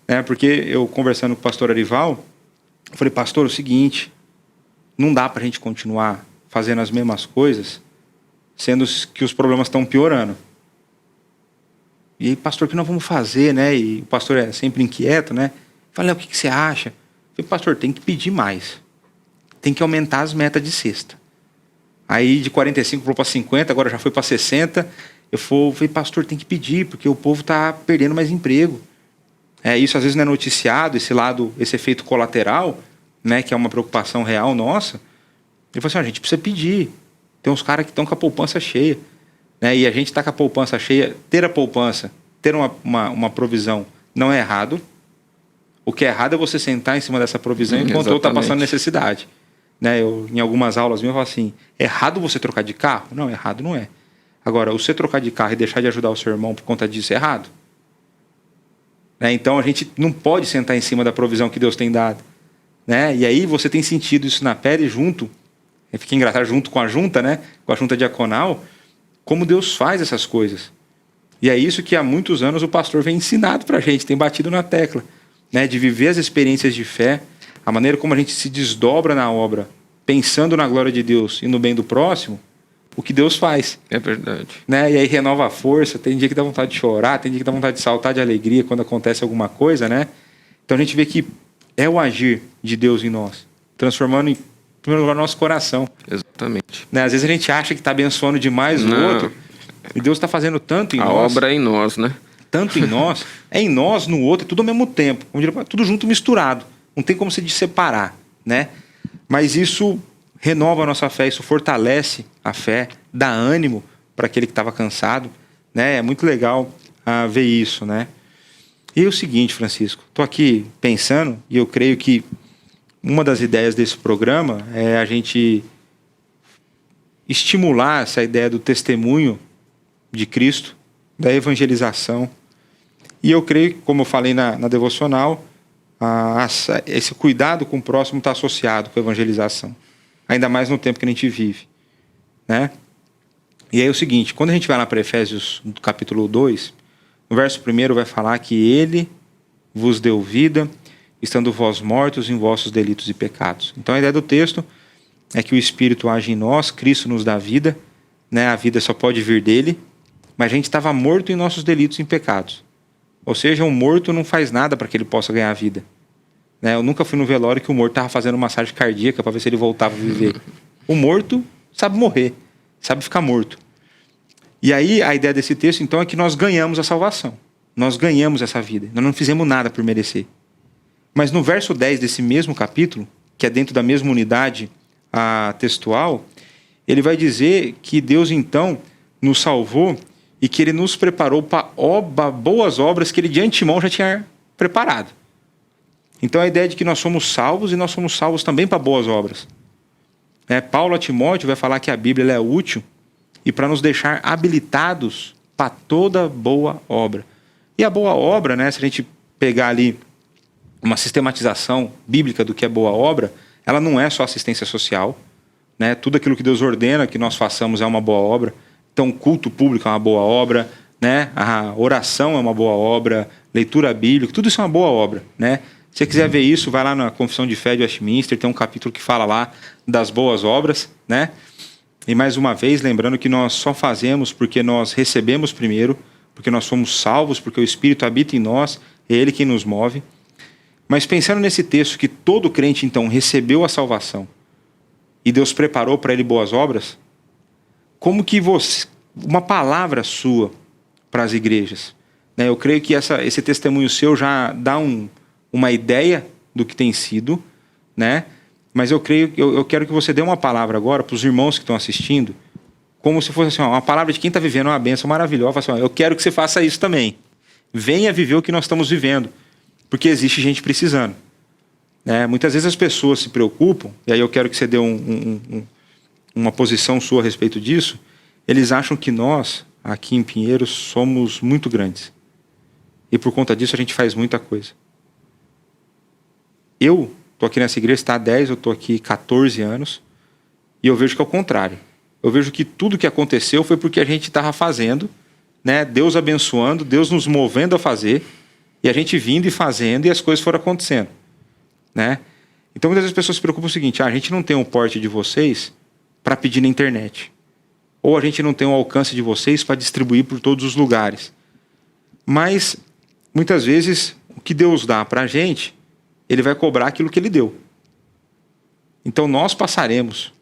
né? Porque eu, conversando com o pastor Arival, eu falei, pastor, é o seguinte, não dá pra gente continuar fazendo as mesmas coisas, sendo que os problemas estão piorando. E aí, pastor, o que nós vamos fazer, né? E o pastor é sempre inquieto, né? Eu falei, o que você acha? Eu falei, pastor, tem que pedir mais. Tem que aumentar as metas de cesta. Aí de 45 para 50, agora já foi para 60. Eu falei, pastor, tem que pedir, porque o povo está perdendo mais emprego. Isso às vezes não é noticiado, esse efeito colateral, né, que é uma preocupação real nossa. Ele falou assim, a gente precisa pedir. Tem uns caras que estão com a poupança cheia. Né, e a gente está com a poupança cheia. Ter a poupança, ter uma provisão não é errado. O que é errado é você sentar em cima dessa provisão enquanto o outro está passando necessidade. Né, em algumas aulas minhas eu falo assim, é errado você trocar de carro? Não, errado não é. Agora, você trocar de carro e deixar de ajudar o seu irmão por conta disso é errado. Né, então a gente não pode sentar em cima da provisão que Deus tem dado. Né, e aí você tem sentido isso na pele junto, fica engraçado, junto com a junta, né, com a junta diaconal, como Deus faz essas coisas. E é isso que há muitos anos o pastor vem ensinado para a gente, tem batido na tecla, né, de viver as experiências de fé, a maneira como a gente se desdobra na obra, pensando na glória de Deus e no bem do próximo, o que Deus faz. É verdade. Né? E aí renova a força, tem dia que dá vontade de chorar, tem dia que dá vontade de saltar de alegria quando acontece alguma coisa, né? Então a gente vê que é o agir de Deus em nós, transformando em primeiro lugar o nosso coração. Exatamente. Né? Às vezes a gente acha que está abençoando demais o outro, e Deus está fazendo tanto em nós. A obra é em nós, né? Tanto em nós, é em nós, no outro, é tudo ao mesmo tempo. Tudo junto, misturado. Não tem como se separar, né? Mas isso renova a nossa fé, isso fortalece a fé, dá ânimo para aquele que estava cansado, né? É muito legal ver isso, né? E é o seguinte, Francisco, estou aqui pensando e eu creio que uma das ideias desse programa é a gente estimular essa ideia do testemunho de Cristo, da evangelização. E eu creio que, como eu falei na devocional, esse cuidado com o próximo está associado com a evangelização. Ainda mais no tempo que a gente vive. Né? E aí é o seguinte, quando a gente vai lá para Efésios, capítulo 2, no verso 1 vai falar que Ele vos deu vida, estando vós mortos em vossos delitos e pecados. Então a ideia do texto é que o Espírito age em nós, Cristo nos dá vida, né? A vida só pode vir dele, mas a gente estava morto em nossos delitos e pecados. Ou seja, um morto não faz nada para que ele possa ganhar vida. Né? Eu nunca fui no velório que o morto estava fazendo massagem cardíaca para ver se ele voltava a viver. O morto sabe morrer, sabe ficar morto. E aí a ideia desse texto, então, é que nós ganhamos a salvação. Nós ganhamos essa vida. Nós não fizemos nada por merecer. Mas no verso 10 desse mesmo capítulo, que é dentro da mesma unidade textual, ele vai dizer que Deus, então, nos salvou e que Ele nos preparou para boas obras que Ele de antemão já tinha preparado. Então a ideia é de que nós somos salvos e nós somos salvos também para boas obras. Paulo a Timóteo vai falar que a Bíblia ela é útil e para nos deixar habilitados para toda boa obra. E a boa obra, né, se a gente pegar ali uma sistematização bíblica do que é boa obra, ela não é só assistência social, né? Tudo aquilo que Deus ordena que nós façamos é uma boa obra. Então, culto público é uma boa obra, né? A oração é uma boa obra, leitura bíblica, tudo isso é uma boa obra, né? Se você quiser ver isso, vai lá na Confissão de Fé de Westminster, tem um capítulo que fala lá das boas obras, né? E mais uma vez, lembrando que nós só fazemos porque nós recebemos primeiro, porque nós somos salvos, porque o Espírito habita em nós, é Ele quem nos move. Mas pensando nesse texto que todo crente, então, recebeu a salvação e Deus preparou para ele boas obras, como que uma palavra sua para as igrejas, né? Eu creio que esse testemunho seu já dá uma ideia do que tem sido, né? Mas eu quero que você dê uma palavra agora para os irmãos que estão assistindo, como se fosse assim, uma palavra de quem está vivendo uma bênção maravilhosa. Assim, eu quero que você faça isso também. Venha viver o que nós estamos vivendo, porque existe gente precisando. Muitas vezes as pessoas se preocupam, e aí eu quero que você dê uma posição sua a respeito disso. Eles acham que nós, aqui em Pinheiros, somos muito grandes. E por conta disso a gente faz muita coisa. Eu estou aqui nessa igreja, está há 10, eu estou aqui 14 anos, e eu vejo que é o contrário. Eu vejo que tudo que aconteceu foi porque a gente estava fazendo, né? Deus abençoando, Deus nos movendo a fazer, e a gente vindo e fazendo, e as coisas foram acontecendo. Né? Então muitas vezes as pessoas se preocupam com o seguinte, a gente não tem um porte de vocês para pedir na internet. Ou a gente não tem um alcance de vocês para distribuir por todos os lugares. Mas, muitas vezes, o que Deus dá para a gente, Ele vai cobrar aquilo que Ele deu. Então nós passaremos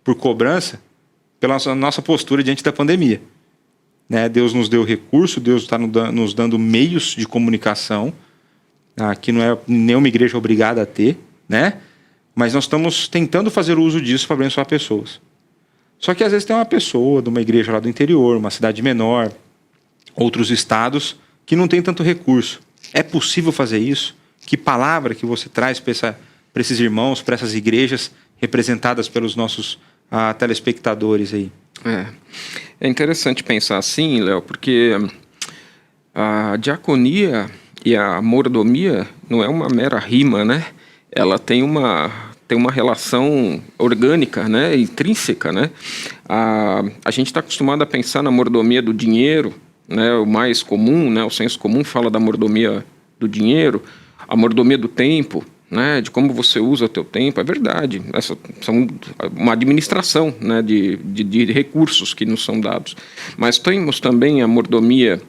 por cobrança pela nossa postura diante da pandemia. né? Deus nos deu recurso, Deus está nos dando meios de comunicação, que não é nenhuma igreja obrigada a ter, né? Mas nós estamos tentando fazer uso disso para abençoar pessoas. Só que às vezes tem uma pessoa de uma igreja lá do interior, uma cidade menor, outros estados, que não tem tanto recurso. É possível fazer isso? Que palavra que você traz para esses irmãos, para essas igrejas representadas pelos nossos telespectadores aí? É interessante pensar assim, Léo, porque a diaconia e a mordomia não é uma mera rima, né? Ela tem uma relação orgânica, né? Intrínseca, né? A gente está acostumado a pensar na mordomia do dinheiro, né? O mais comum, né? O senso comum fala da mordomia do dinheiro, a mordomia do tempo, né, de como você usa o teu tempo. É verdade, essa são uma administração, né, de recursos que nos são dados, mas temos também a mordomia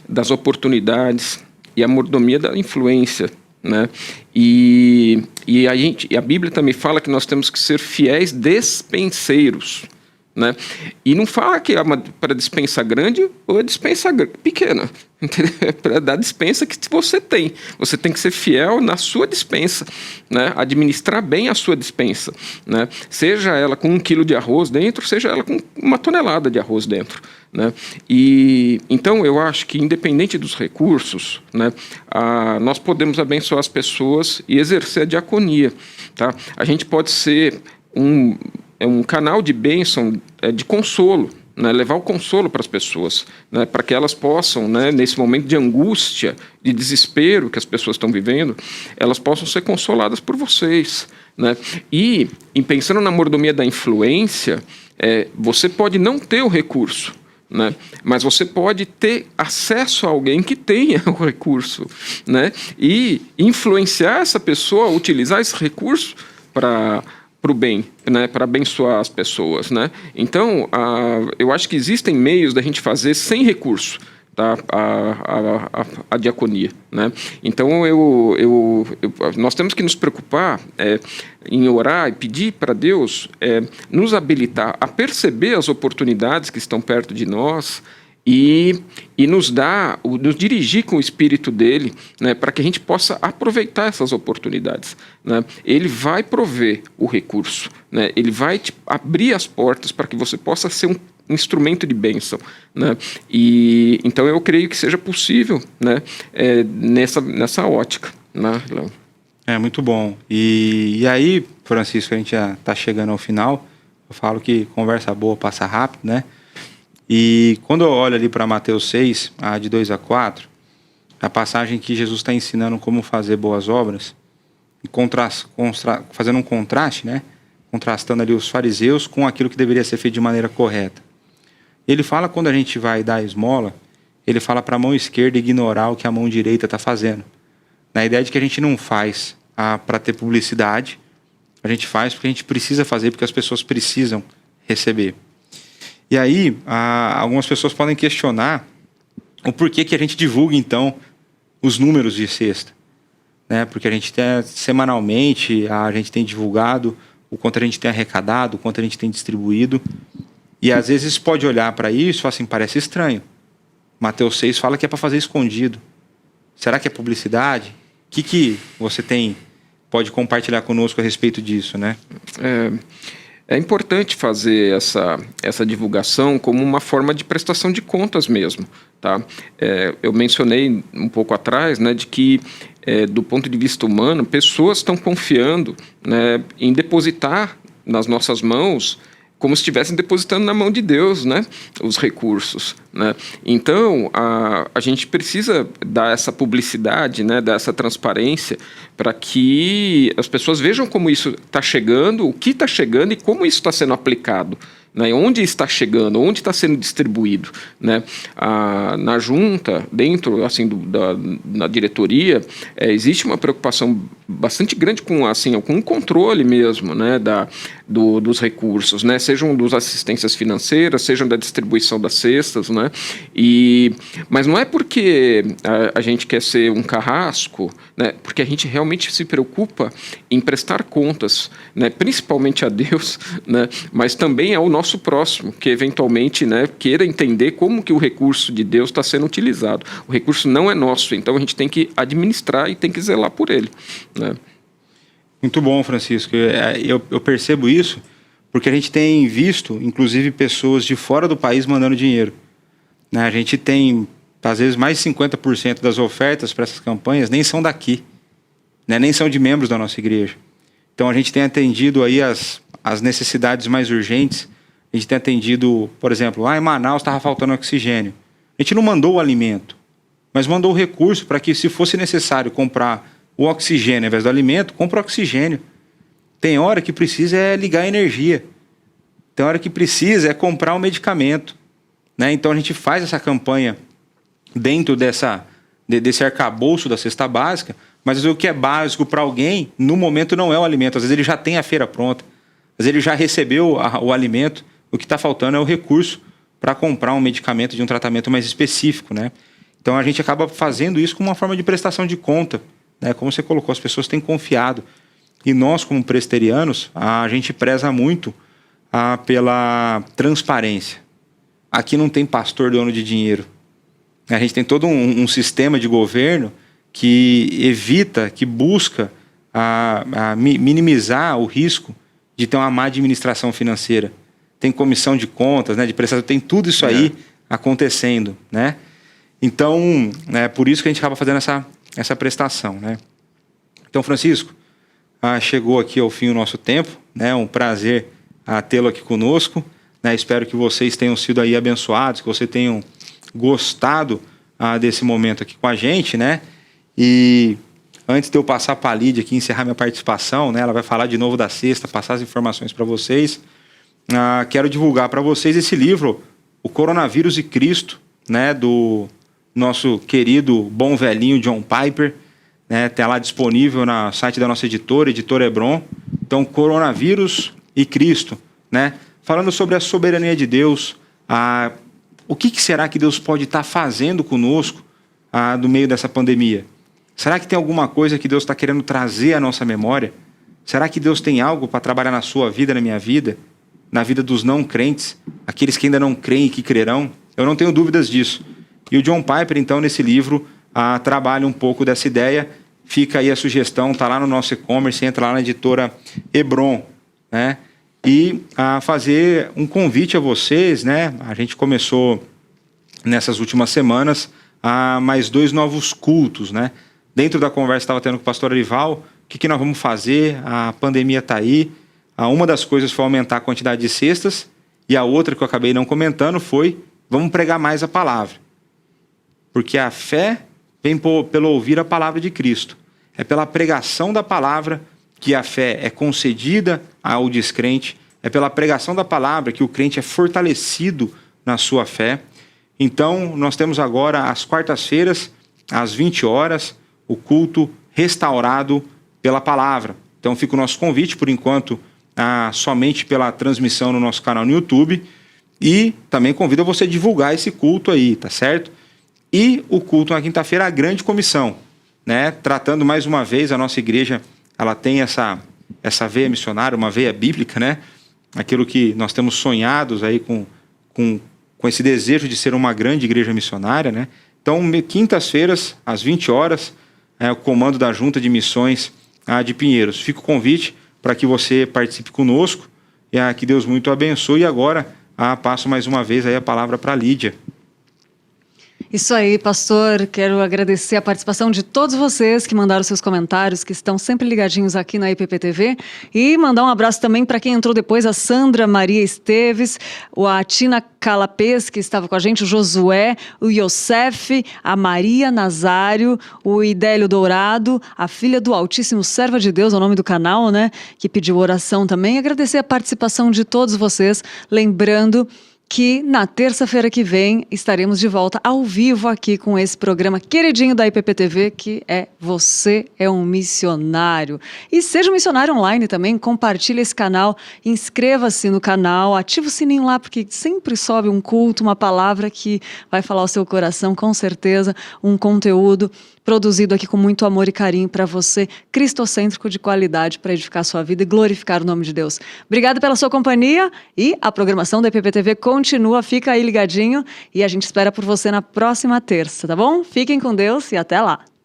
das oportunidades e a mordomia da influência, né, e a Bíblia também fala que nós temos que ser fiéis despenseiros, né? E não fala que é para dispensa grande ou é dispensa pequena. É para dar dispensa que você tem. Você tem que ser fiel na sua dispensa, né? Administrar bem a sua dispensa, né? Seja ela com 1 quilo de arroz dentro, seja ela com 1 tonelada de arroz dentro, né? E então eu acho que, independente dos recursos, né, nós podemos abençoar as pessoas e exercer a diaconia, tá? A gente pode ser um canal de bênção, de consolo, né? Levar o consolo para as pessoas, né? Para que elas possam, né, nesse momento de angústia, de desespero que as pessoas estão vivendo, elas possam ser consoladas por vocês, né? E, pensando na mordomia da influência, você pode não ter o recurso, né? Mas você pode ter acesso a alguém que tenha o recurso, né? E influenciar essa pessoa a utilizar esse recurso para o bem, né, para abençoar as pessoas, né? Então, eu acho que existem meios da gente fazer sem recurso, tá? A diaconia, né? Então, nós temos que nos preocupar em orar e pedir para Deus nos habilitar a perceber as oportunidades que estão perto de nós e nos dirigir com o Espírito dele, né, para que a gente possa aproveitar essas oportunidades, né? Ele vai prover o recurso, né? Ele vai abrir as portas para que você possa ser um instrumento de bênção, né? E então eu creio que seja possível, né, nessa ótica, né, Léo? Muito bom. E aí, Francisco, a gente já está chegando ao final. Eu falo que conversa boa passa rápido, né? E quando eu olho ali para Mateus 6, de 2 a 4, a passagem que Jesus está ensinando como fazer boas obras, e fazendo um contraste, né? Contrastando ali os fariseus com aquilo que deveria ser feito de maneira correta. Ele fala, quando a gente vai dar a esmola, ele fala para a mão esquerda ignorar o que a mão direita está fazendo. Na ideia de que a gente não faz para ter publicidade, a gente faz porque a gente precisa fazer, porque as pessoas precisam receber. E aí, algumas pessoas podem questionar o porquê que a gente divulga, então, os números de cesta, né? Porque a gente tem, semanalmente, a gente tem divulgado o quanto a gente tem arrecadado, o quanto a gente tem distribuído. E às vezes pode olhar para isso e falar assim, parece estranho. Mateus 6 fala que é para fazer escondido. Será que é publicidade? O que você pode compartilhar conosco a respeito disso, né? É importante fazer essa divulgação como uma forma de prestação de contas mesmo, tá? Eu mencionei um pouco atrás, né, de que, do ponto de vista humano, pessoas estão confiando, né, em depositar nas nossas mãos como se estivessem depositando na mão de Deus, né, os recursos, né? Então, a gente precisa dar essa publicidade, né, dar essa transparência para que as pessoas vejam como isso está chegando, o que está chegando e como isso está sendo aplicado, né? Onde está chegando, onde está sendo distribuído, né? Na junta, dentro assim, na diretoria, existe uma preocupação bastante grande com um controle mesmo, né, dos recursos, né, sejam das assistências financeiras, sejam da distribuição das cestas, né, mas não é porque a gente quer ser um carrasco, né, porque a gente realmente se preocupa em prestar contas, né, principalmente a Deus, né, mas também ao nosso próximo, que eventualmente, né, queira entender como que o recurso de Deus está sendo utilizado. O recurso não é nosso, então a gente tem que administrar e tem que zelar por ele, né? Muito bom, Francisco. Eu percebo isso porque a gente tem visto, inclusive, pessoas de fora do país mandando dinheiro, né? A gente tem, às vezes, mais de 50% das ofertas para essas campanhas nem são daqui, né? Nem são de membros da nossa igreja. Então, a gente tem atendido aí as necessidades mais urgentes. A gente tem atendido, por exemplo, lá em Manaus estava faltando oxigênio. A gente não mandou o alimento, mas mandou o recurso para que, se fosse necessário comprar o oxigênio ao invés do alimento, compra o oxigênio. Tem hora que precisa é ligar a energia. Tem hora que precisa é comprar o medicamento, né? Então a gente faz essa campanha dentro desse arcabouço da cesta básica, mas o que é básico para alguém, no momento não é o alimento. Às vezes ele já tem a feira pronta, às vezes ele já recebeu o alimento, o que está faltando é o recurso para comprar um medicamento de um tratamento mais específico, né? Então a gente acaba fazendo isso como uma forma de prestação de conta, né? Como você colocou, as pessoas têm confiado. E nós, como presbiterianos, a gente preza muito pela transparência. Aqui não tem pastor dono de dinheiro. A gente tem todo um sistema de governo que evita, que busca minimizar o risco de ter uma má administração financeira. Tem comissão de contas, né, de prestação, tem tudo isso aí acontecendo, né? Então, é por isso que a gente acaba fazendo essa prestação, né? Então, Francisco, chegou aqui ao fim o nosso tempo, né? Um prazer tê-lo aqui conosco, né? Espero que vocês tenham sido aí abençoados, que vocês tenham gostado desse momento aqui com a gente, né? E antes de eu passar para a Lídia aqui, encerrar minha participação, né? Ela vai falar de novo da cesta, passar as informações para vocês. Quero divulgar para vocês esse livro, O Coronavírus e Cristo, né? Do nosso querido bom velhinho John Piper, né? Tem lá disponível no site da nossa editora Hebron. Então, Coronavírus e Cristo, né? Falando sobre a soberania de Deus, o que será que Deus pode estar fazendo conosco no meio dessa pandemia? Será que tem alguma coisa que Deus está querendo trazer à nossa memória? Será que Deus tem algo para trabalhar na sua vida, na minha vida, na vida dos não crentes, aqueles que ainda não creem e que crerão? Eu não tenho dúvidas disso. E o John Piper, então, nesse livro, trabalha um pouco dessa ideia. Fica aí a sugestão, está lá no nosso e-commerce, entra lá na editora Hebron, né? E fazer um convite a vocês, né? A gente começou nessas últimas semanas mais 2 novos cultos, né? Dentro da conversa que estava tendo com o pastor Arival, o que nós vamos fazer? A pandemia está aí. Uma das coisas foi aumentar a quantidade de cestas, e a outra que eu acabei não comentando foi, vamos pregar mais a palavra. Porque a fé vem pelo ouvir a palavra de Cristo. É pela pregação da palavra que a fé é concedida ao descrente. É pela pregação da palavra que o crente é fortalecido na sua fé. Então, nós temos agora, às quartas-feiras, às 20 horas, o culto restaurado pela palavra. Então, fica o nosso convite, por enquanto, somente pela transmissão no nosso canal no YouTube. E também convido você a divulgar esse culto aí, tá certo? E o culto na quinta-feira, a grande comissão, né? Tratando mais uma vez, a nossa igreja, ela tem essa veia missionária, uma veia bíblica, né? Aquilo que nós temos sonhados aí com esse desejo de ser uma grande igreja missionária, né? Então, quintas-feiras, às 20 horas, o comando da Junta de Missões de Pinheiros. Fica o convite para que você participe conosco, e que Deus muito abençoe. E agora, passo mais uma vez aí a palavra para a Lídia. Isso aí, pastor. Quero agradecer a participação de todos vocês que mandaram seus comentários, que estão sempre ligadinhos aqui na IPPTV. E mandar um abraço também para quem entrou depois, a Sandra Maria Esteves, a Tina Calapês, que estava com a gente, o Josué, o Yosef, a Maria Nazário, o Idélio Dourado, a filha do Altíssimo Serva de Deus, é o nome do canal, né? Que pediu oração também. Agradecer a participação de todos vocês, lembrando que na terça-feira que vem estaremos de volta ao vivo aqui com esse programa queridinho da IPPTV, que é Você é um Missionário. E seja um missionário online também, compartilhe esse canal, inscreva-se no canal, ative o sininho lá, porque sempre sobe um culto, uma palavra que vai falar ao seu coração, com certeza, um conteúdo produzido aqui com muito amor e carinho para você, cristocêntrico de qualidade, para edificar a sua vida e glorificar o nome de Deus. Obrigada pela sua companhia e a programação da IPPTV continua, fica aí ligadinho e a gente espera por você na próxima terça, tá bom? Fiquem com Deus e até lá!